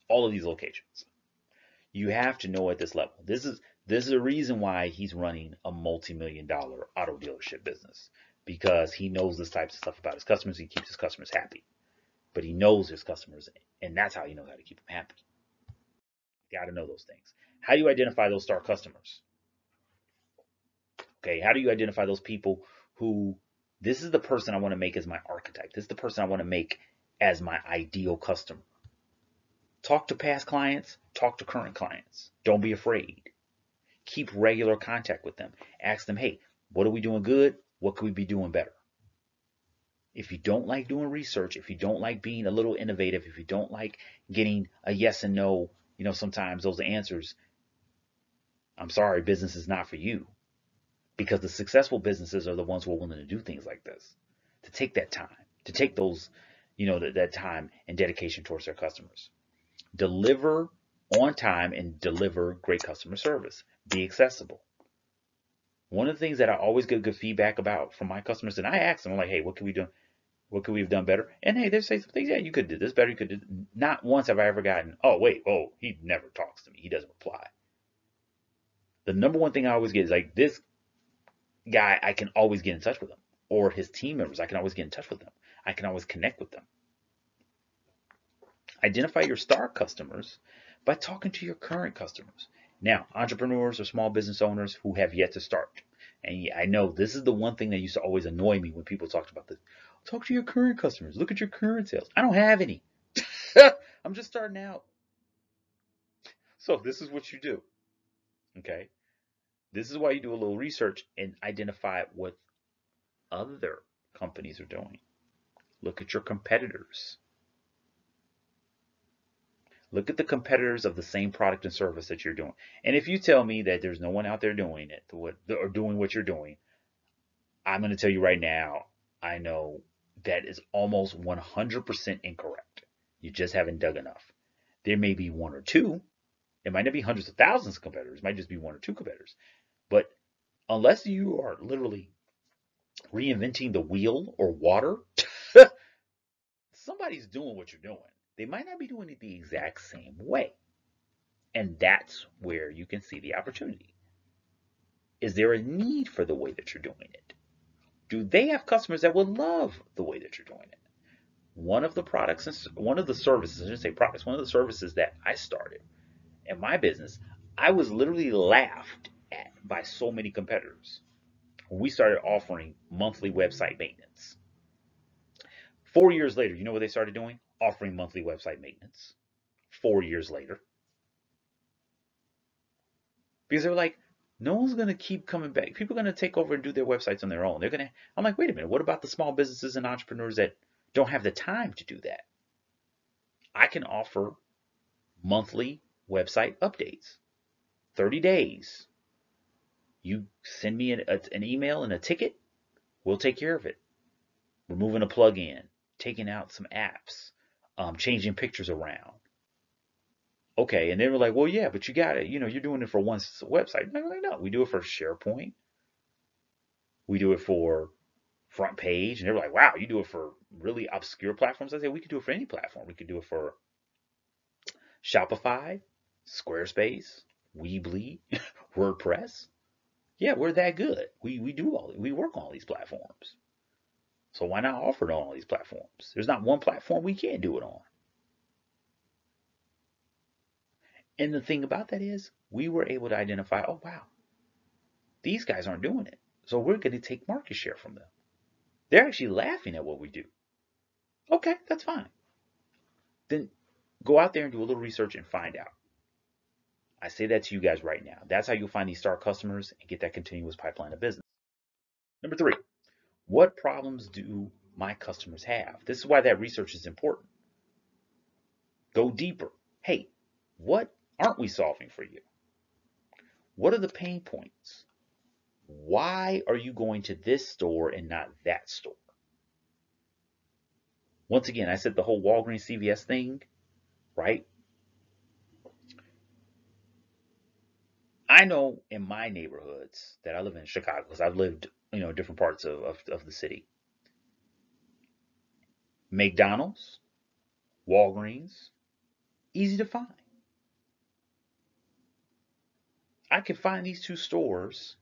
all of these locations. You have to know at this level. This is a reason why he's running a multi-million-dollar auto dealership business, because he knows this type of stuff about his customers. He keeps his customers happy, but he knows his customers, and that's how he knows how to keep them happy. You got to know those things. How do you identify those star customers? Okay, how do you identify those people who, this is the person I want to make as my archetype. This is the person I want to make as my ideal customer. Talk to past clients, talk to current clients. Don't be afraid. Keep regular contact with them. Ask them, hey, what are we doing good? What could we be doing better? If you don't like doing research, if you don't like being a little innovative, if you don't like getting a yes and no, sometimes those answers, I'm sorry, business is not for you. Because the successful businesses are the ones who are willing to do things like this, to take that time, to take those, that time and dedication towards their customers. Deliver on time and deliver great customer service. Be accessible. One of the things that I always get good feedback about from my customers, and I ask them, I'm like, hey, what can we do? What could we have done better? And hey, they say some things. Yeah, you could do this better. You could do. Not once have I ever gotten, oh wait, oh, he never talks to me. He doesn't reply. The number one thing I always get is like, this guy, I can always get in touch with him, or his team members, I can always get in touch with them. I can always connect with them. Identify your star customers by talking to your current customers. Now, entrepreneurs or small business owners who have yet to start. And I know this is the one thing that used to always annoy me when people talked about this. Talk to your current customers. Look at your current sales. I don't have any. I'm just starting out. So this is what you do. Okay. This is why you do a little research and identify what other companies are doing. Look at your competitors. Look at the competitors of the same product and service that you're doing. And if you tell me that there's no one out there doing it or doing what you're doing, I'm going to tell you right now, I know that is almost 100% incorrect. You just haven't dug enough. There may be one or two. It might not be hundreds of thousands of competitors. It might just be one or two competitors. But unless you are literally reinventing the wheel or water, somebody's doing what you're doing. They might not be doing it the exact same way. And that's where you can see the opportunity. Is there a need for the way that you're doing it? Do they have customers that will love the way that you're doing it? One of the products, one of the services, I shouldn't say products, one of the services that I started in my business, I was literally laughed at by so many competitors when we started offering monthly website maintenance. 4 years later, you know what they started doing? Offering monthly website maintenance. 4 years later. Because they were like, no one's going to keep coming back. People are going to take over and do their websites on their own. I'm like, wait a minute, what about the small businesses and entrepreneurs that don't have the time to do that? I can offer monthly website updates, 30 days. You send me an email and a ticket, we'll take care of it. Removing a plugin, taking out some apps, changing pictures around. Okay, and they were like, well, yeah, but you got it. You're doing it for one website. And I'm like, no, we do it for SharePoint. We do it for front page, and they're like, wow, you do it for really obscure platforms. I say we could do it for any platform. We could do it for Shopify, Squarespace, Weebly, WordPress. Yeah, we're that good. We work on all these platforms. So why not offer it on all these platforms? There's not one platform we can't do it on. And the thing about that is we were able to identify, oh wow, these guys aren't doing it. So we're going to take market share from them. They're actually laughing at what we do. Okay, that's fine. Then go out there and do a little research and find out. I say that to you guys right now. That's how you'll find these star customers and get that continuous pipeline of business. Number 3, what problems do my customers have? This is why that research is important. Go deeper. Hey, what aren't we solving for you? What are the pain points? Why are you going to this store and not that store? Once again, I said the whole Walgreens CVS thing, right? I know in my neighborhoods that I live in Chicago, because I've lived, different parts of the city. McDonald's, Walgreens, easy to find. I can find these two stores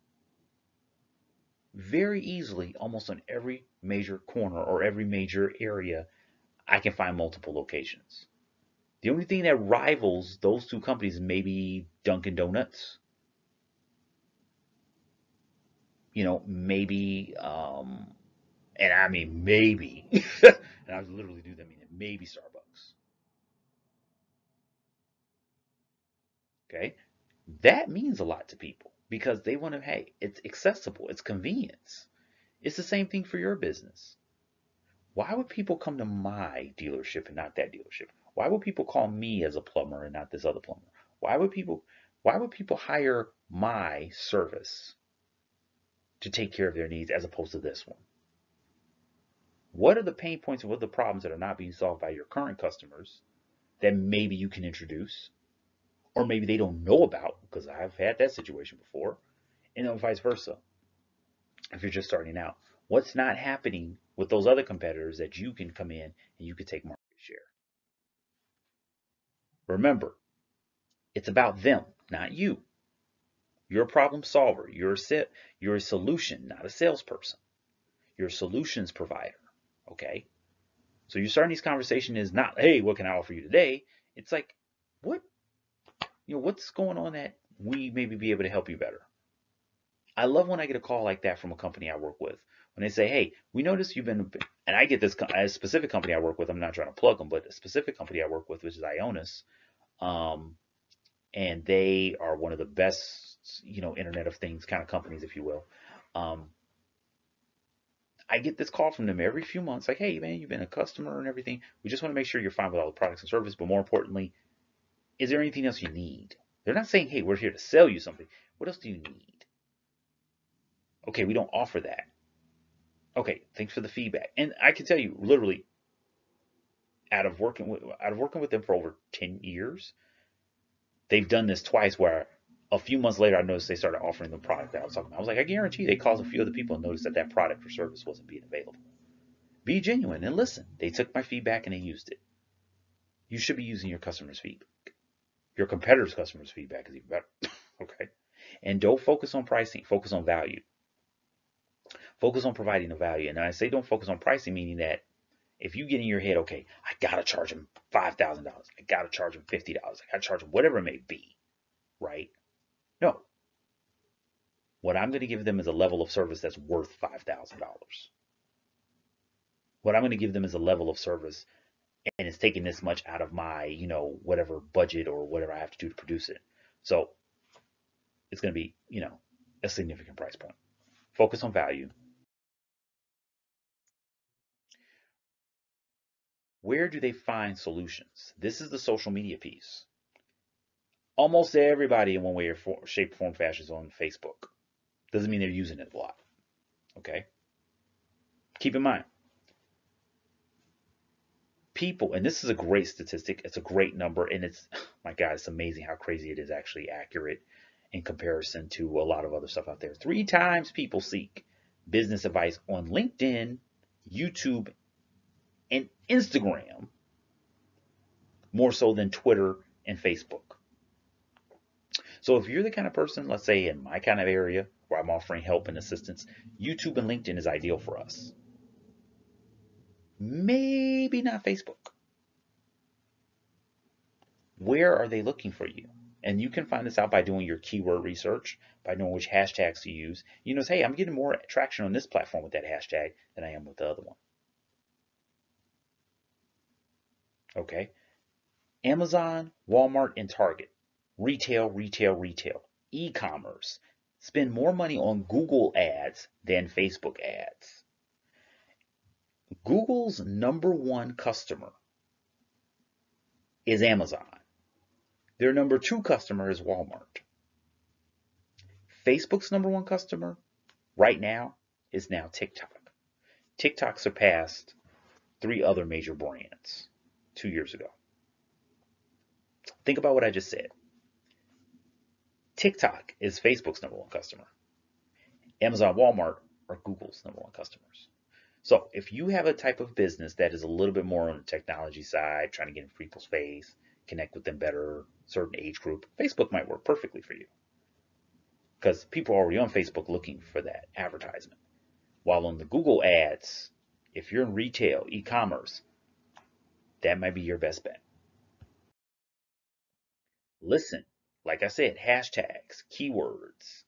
very easily, almost on every major corner or every major area. I can find multiple locations. The only thing that rivals those two companies may be Dunkin' Donuts. Maybe, and I mean maybe, and I literally do that meaning maybe Starbucks. Okay, that means a lot to people because they want to. Hey, it's accessible, it's convenience. It's the same thing for your business. Why would people come to my dealership and not that dealership? Why would people call me as a plumber and not this other plumber? Why would people hire my service to take care of their needs as opposed to this one? What are the pain points and what are the problems that are not being solved by your current customers that maybe you can introduce or maybe they don't know about, because I've had that situation before, and then vice versa. If you're just starting out, what's not happening with those other competitors that you can come in and you can take market share? Remember, it's about them, not you. You're a problem solver. You're a solution, not a salesperson. You're a solutions provider. Okay? So you're starting these conversations is not, hey, what can I offer you today? It's like, what's going on that we maybe be able to help you better? I love when I get a call like that from a company I work with. When they say, hey, we noticed you've been, and I get this, a specific company I work with, I'm not trying to plug them, but a specific company I work with, which is Ionis, and they are one of the best, Internet of Things kind of companies, if you will. I get this call from them every few months, like, hey, man, you've been a customer and everything. We just want to make sure you're fine with all the products and services, but more importantly, is there anything else you need? They're not saying, hey, we're here to sell you something. What else do you need? Okay, we don't offer that. Okay, thanks for the feedback. And I can tell you, literally, out of working with them for over 10 years, they've done this twice where a few months later I noticed they started offering the product that I was talking about. I was like, I guarantee they called a few other people and noticed that product or service wasn't being available. Be genuine and listen. They took my feedback and they used it. You should be using your customers' feedback. Your competitors' customers' feedback is even better. Okay? And don't focus on pricing, focus on value. Focus on providing the value. And I say don't focus on pricing, meaning that if you get in your head, okay, I gotta charge them $5,000, I gotta charge them $50, I gotta charge them whatever it may be, right? No. What I'm going to give them is a level of service that's worth $5,000. What I'm going to give them is a level of service, and it's taking this much out of my, whatever budget or whatever I have to do to produce it. So it's going to be, a significant price point. Focus on value. Where do they find solutions? This is the social media piece. Almost everybody in one way or shape, form, fashion is on Facebook. Doesn't mean they're using it a lot. Okay? Keep in mind, people, and this is a great statistic, it's a great number, and it's, my God, it's amazing how crazy it is actually accurate in comparison to a lot of other stuff out there. 3 times people seek business advice on LinkedIn, YouTube, and Instagram more so than Twitter and Facebook. So if you're the kind of person, let's say in my kind of area where I'm offering help and assistance, YouTube and LinkedIn is ideal for us. Maybe not Facebook. Where are they looking for you? And you can find this out by doing your keyword research, by knowing which hashtags to use. You know, hey, I'm getting more traction on this platform with that hashtag than I am with the other one. Okay. Amazon, Walmart, and Target. Retail, retail, retail. E-commerce. Spend more money on Google ads than Facebook ads. Google's #1 customer is Amazon. Their #2 customer is Walmart. Facebook's #1 customer right now is now TikTok. TikTok surpassed 3 other major brands 2 years ago. Think about what I just said. TikTok is Facebook's #1 customer. Amazon, Walmart are Google's #1 customers. So if you have a type of business that is a little bit more on the technology side, trying to get in people's face, connect with them better, certain age group, Facebook might work perfectly for you. Because people are already on Facebook looking for that advertisement. While on the Google ads, if you're in retail, e-commerce, that might be your best bet. Listen, like I said, hashtags, keywords,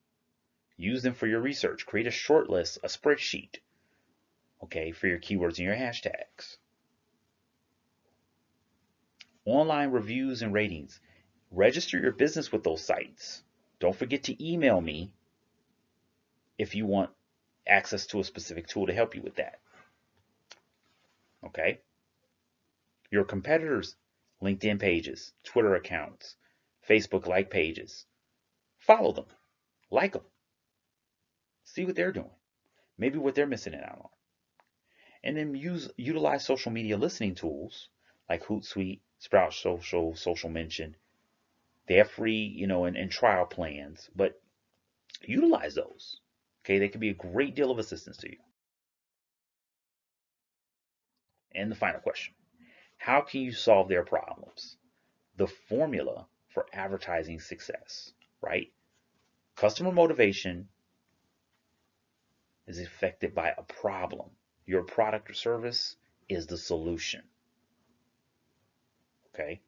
use them for your research. Create a short list, a spreadsheet, okay, for your keywords and your hashtags. Online reviews and ratings. Register your business with those sites. Don't forget to email me if you want access to a specific tool to help you with that. Okay? Your competitors' LinkedIn pages, Twitter accounts, Facebook like pages. Follow them. Like them. See what they're doing. Maybe what they're missing out on. And then utilize social media listening tools like Hootsuite, Sprout Social, Social Mention. They have free, and trial plans, but utilize those. Okay, they can be a great deal of assistance to you. And the final question: how can you solve their problems? The formula for advertising success, right? Customer motivation is affected by a problem. Your product or service is the solution. Okay?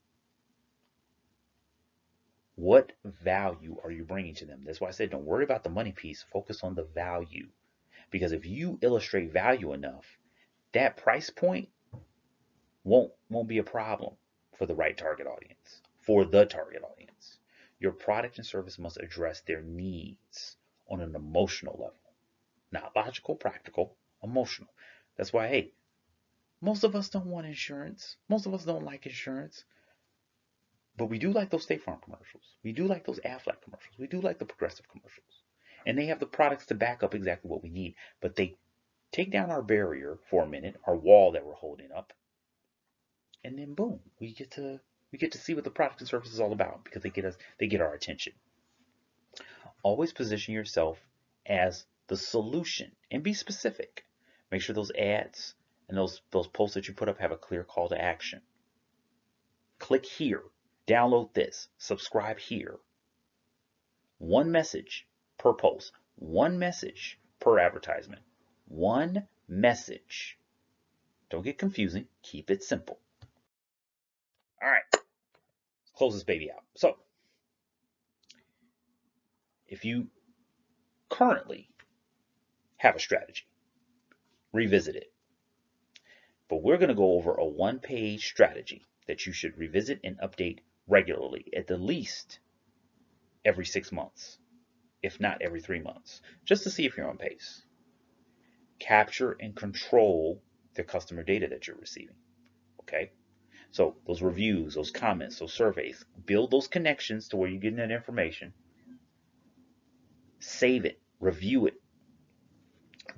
What value are you bringing to them? That's why I said don't worry about the money piece. Focus on the value. Because if you illustrate value enough, that price point won't be a problem for the right target audience, for the target audience. Your product and service must address their needs on an emotional level. Not logical, practical, emotional. That's why, hey, most of us don't want insurance. Most of us don't like insurance. But we do like those State Farm commercials. We do like those Aflac commercials. We do like the Progressive commercials. And they have the products to back up exactly what we need. But they take down our barrier for a minute, our wall that we're holding up, and then boom, we get to see what the product and service is all about because they get our attention. Always position yourself as the solution and be specific. Make sure those ads and those posts that you put up have a clear call to action. Click here, download this, subscribe here. One message per post, one message per advertisement, one message. Don't get confusing, keep it simple. All right, let's close this baby out. So, if you currently have a strategy, revisit it. But we're going to go over a one-page strategy that you should revisit and update regularly, at the least every 6 months, if not every 3 months, just to see if you're on pace. Capture and control the customer data that you're receiving. Okay? So those reviews, those comments, those surveys, build those connections to where you're getting that information. Save it, review it,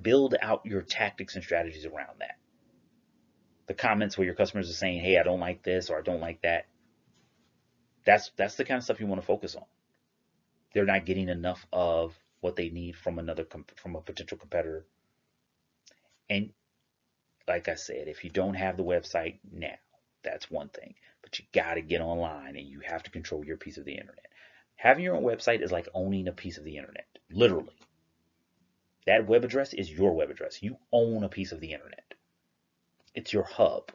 build out your tactics and strategies around that. The comments where your customers are saying, hey, I don't like this or I don't like that. That's the kind of stuff you want to focus on. They're not getting enough of what they need from a potential competitor. And like I said, if you don't have the website now, that's one thing. But you got to get online and you have to control your piece of the internet. Having your own website is like owning a piece of the internet, literally. That web address is your web address. You own a piece of the internet. It's your hub.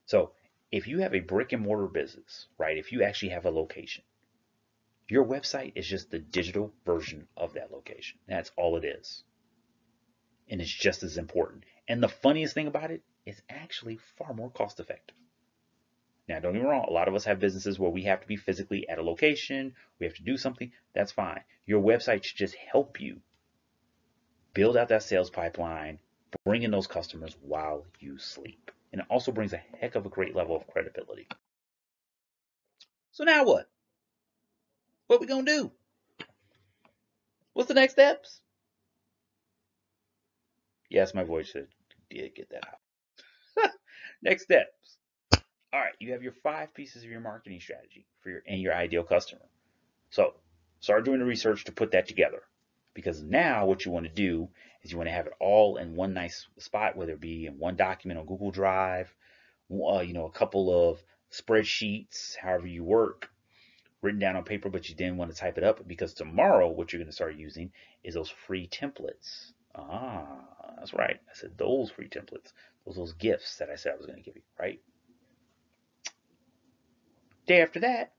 So if you have a brick and mortar business, right, if you actually have a location, your website is just the digital version of that location. That's all it is. And it's just as important. And the funniest thing about it, it's actually far more cost effective. Now, don't get me wrong, a lot of us have businesses where we have to be physically at a location, we have to do something. That's fine. Your website should just help you build out that sales pipeline, bring in those customers while you sleep. And it also brings a heck of a great level of credibility. So now what? What we gonna do? What's the next steps? Yes, my voice did get that out. Next steps. All right, you have your 5 pieces of your marketing strategy for your ideal customer. So start doing the research to put that together, because now what you want to do is you want to have it all in one nice spot, whether it be in one document on Google Drive, a couple of spreadsheets, however you work, written down on paper, but you didn't want to type it up, because tomorrow what you're going to start using is those free templates. That's right. I said those free templates, those gifts that I said I was going to give you, right? Day after that,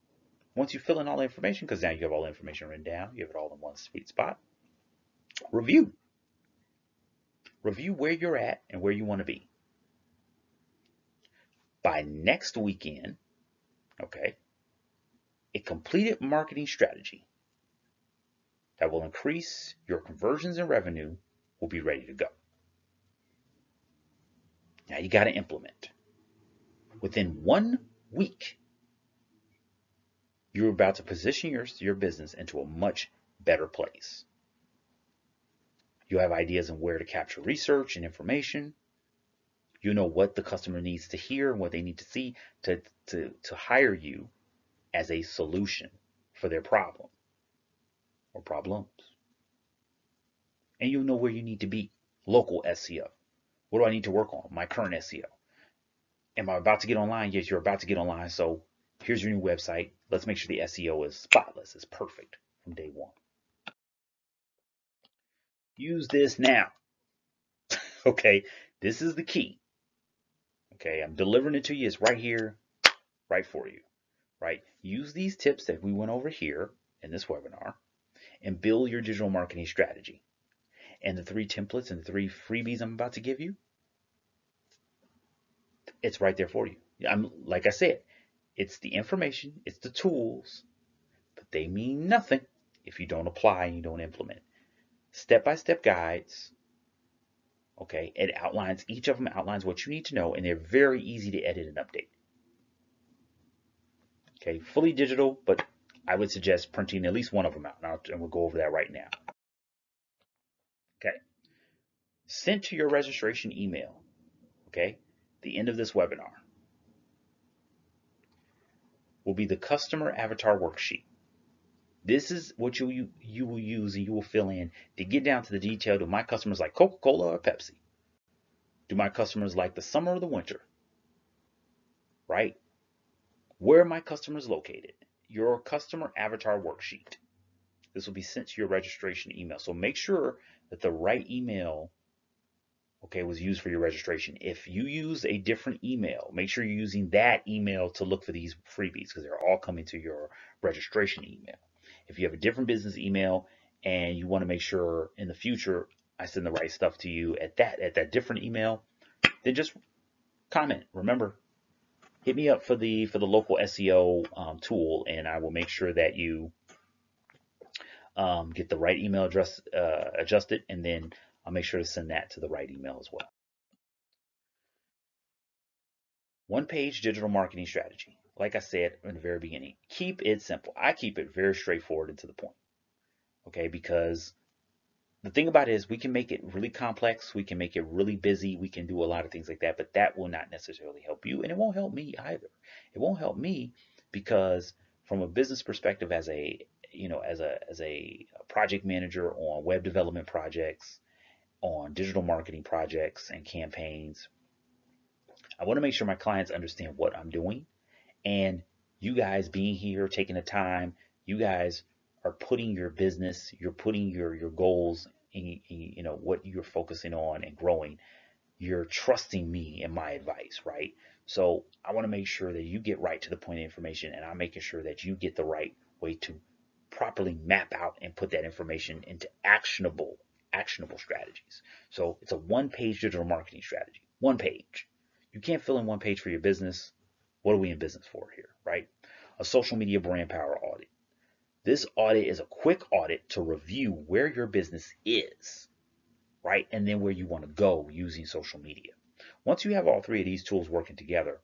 once you fill in all the information, because now you have all the information written down, you have it all in one sweet spot, review. Review where you're at and where you want to be. By next weekend, okay, a completed marketing strategy that will increase your conversions and revenue will be ready to go. Now you got to implement. Within 1 week, you're about to position your business into a much better place. You'll have ideas on where to capture research and information. You know what the customer needs to hear and what they need to see to hire you as a solution for their problem or problems. And you know where you need to be. Local SEO. What do I need to work on? My current SEO. Am I about to get online? Yes, you're about to get online. So here's your new website. Let's make sure the SEO is spotless, is perfect from day one. Use this now. Okay, this is the key. Okay, I'm delivering it to you. It's right here, right for you. Right? Use these tips that we went over here in this webinar and build your digital marketing strategy. And the 3 templates and the 3 freebies I'm about to give you, it's right there for you. Like I said, it's the information, it's the tools, but they mean nothing if you don't apply and you don't implement. Step-by-step guides, okay? Each of them outlines what you need to know, and they're very easy to edit and update. Okay, fully digital, but I would suggest printing at least one of them out, and we'll go over that right now. Okay, sent to your registration email, okay, the end of this webinar, will be the customer avatar worksheet. This is what you will use and you will fill in to get down to the detail. Do my customers like Coca-Cola or Pepsi? Do my customers like the summer or the winter? Right? Where are my customers located? Your customer avatar worksheet. This will be sent to your registration email. So make sure that the right email, okay, was used for your registration. If you use a different email, make sure you're using that email to look for these freebies, because they're all coming to your registration email. If you have a different business email and you want to make sure in the future I send the right stuff to you at that different email, then just comment. Remember, hit me up for the local SEO tool, and I will make sure that you get the right email address adjusted, and then I'll make sure to send that to the right email as well. 1-page digital marketing strategy. Like I said in the very beginning, keep it simple. I keep it very straightforward and to the point. Okay, because the thing about it is we can make it really complex, we can make it really busy, we can do a lot of things like that, but that will not necessarily help you, and it won't help me either. It won't help me because from a business perspective, as a project manager on web development projects, on digital marketing projects and campaigns. I want to make sure my clients understand what I'm doing, and you guys being here, taking the time, you guys are putting your business, you're putting your goals in what you're focusing on and growing. You're trusting me and my advice, right? So I want to make sure that you get right to the point of information, and I'm making sure that you get the right way to properly map out and put that information into actionable strategies. So it's a one-page digital marketing strategy. One page. You can't fill in one page for your business. What are we in business for here, right? A social media brand power audit. This audit is a quick audit to review where your business is, right? And then where you want to go using social media. Once you have all three of these tools working together,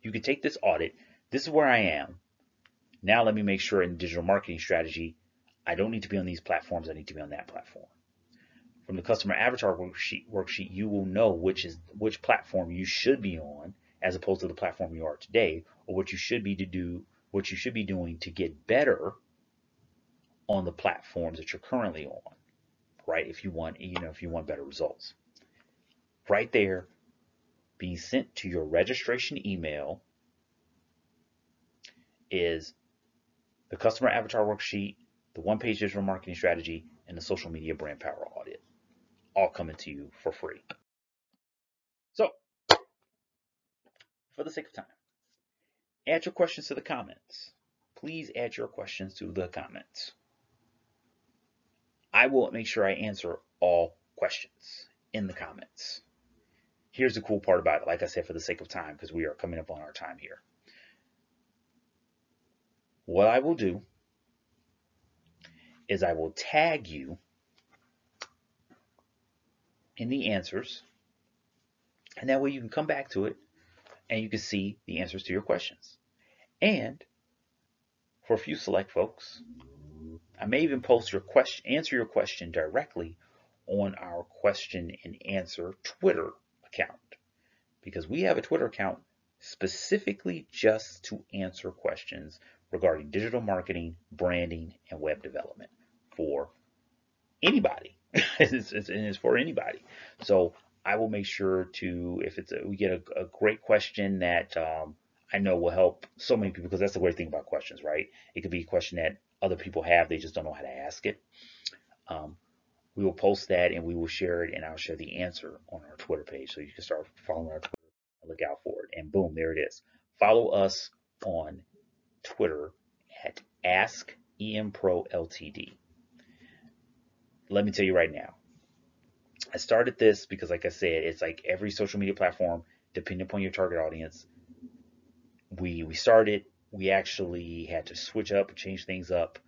you can take this audit. This is where I am. Now let me make sure in digital marketing strategy, I don't need to be on these platforms. I need to be on that platform. From the customer avatar worksheet, you will know which platform you should be on as opposed to the platform you are today, or what you should be doing to get better on the platforms that you're currently on, right? If you want better results. Right there, being sent to your registration email is the customer avatar worksheet, the one-page digital marketing strategy, and the social media brand power audit, all coming to you for free. So, for the sake of time, add your questions to the comments. Please add your questions to the comments. I will make sure I answer all questions in the comments. Here's the cool part about it, like I said, for the sake of time, because we are coming up on our time here. What I will do is I will tag you in the answers, and that way you can come back to it and you can see the answers to your questions. And for a few select folks, I may even answer your question directly on our question and answer Twitter account, because we have a Twitter account specifically just to answer questions regarding digital marketing, branding, and web development for anybody. It's for anybody. So I will make sure to, if we get a great question that I know will help so many people, because that's the great thing about questions, right? It could be a question that other people have, they just don't know how to ask it. We will post that and we will share it, and I'll share the answer on our Twitter page. So you can start following our Twitter and look out for it. And boom, there it is. Follow us on Twitter at Ask EMProLtd. Let me tell you right now, I started this because, like I said, it's like every social media platform, depending upon your target audience. We actually had to switch up and change things up.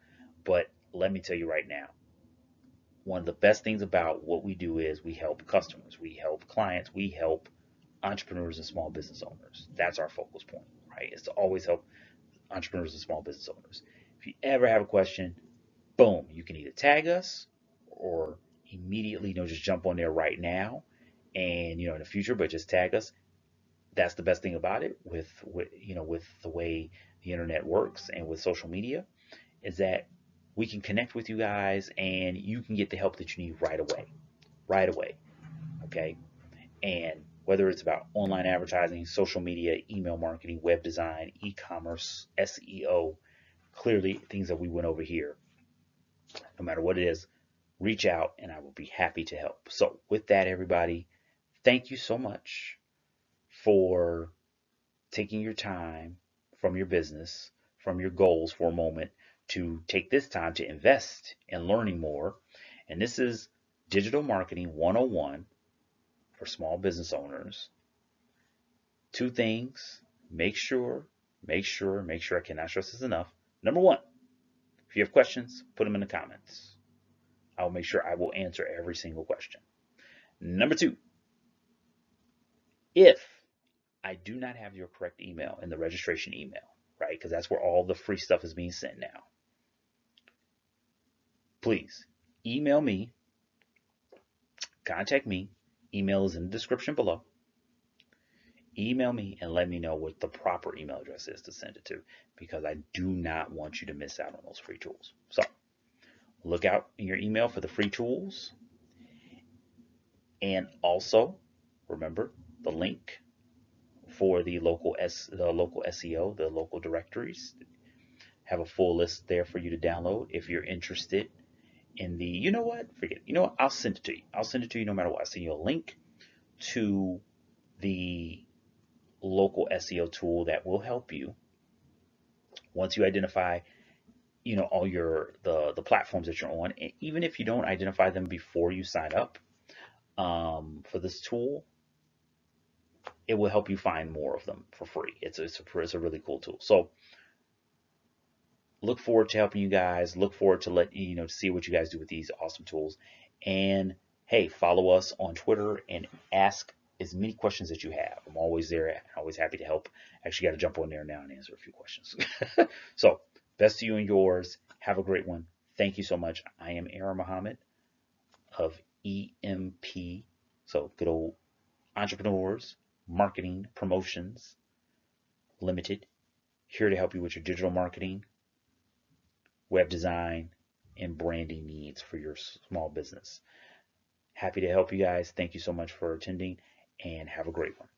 But let me tell you right now, one of the best things about what we do is we help customers, we help clients, we help entrepreneurs and small business owners. That's our focus point, right? It's to always help entrepreneurs and small business owners. If you ever have a question, boom, you can either tag us or immediately, just jump on there right now, and in the future, but just tag us. That's the best thing about it with the way the internet works and with social media, is that we can connect with you guys and you can get the help that you need right away. Okay. And whether it's about online advertising, social media, email marketing, web design, e-commerce, SEO, clearly things that we went over here, no matter what it is, reach out and I will be happy to help. So with that, everybody, thank you so much for taking your time from your business, from your goals for a moment, to take this time to invest in learning more. And this is Digital Marketing 101 for small business owners. Two things, make sure, I cannot stress this enough. Number one, if you have questions, put them in the comments. I'll make sure I will answer every single question. Number two, if I do not have your correct email in the registration email, right, because that's where all the free stuff is being sent now, please email me, contact me. Email is in the description below. Email me and let me know what the proper email address is to send it to, because I do not want you to miss out on those free tools. So look out in your email for the free tools. And also, remember the link for the local SEO, the local directories. Have a full list there for you to download if you're interested in the, you know what, forget it. You know what, I'll send it to you. I'll send it to you no matter what. I'll send you a link to the local SEO tool that will help you once you identify, all the platforms that you're on. And even if you don't identify them before you sign up for this tool, it will help you find more of them for free. It's a really cool tool. So look forward to helping you guys. Look forward to let to see what you guys do with these awesome tools. And hey, follow us on Twitter and ask as many questions that you have. I'm always there, always happy to help. Actually, got to jump on there now and answer a few questions. So, best to you and yours. Have a great one. Thank you so much. I am Aaron Muhammad of EMP. So, good old Entrepreneurs Marketing Promotions Limited. Here to help you with your digital marketing, web design, and branding needs for your small business. Happy to help you guys. Thank you so much for attending and have a great one.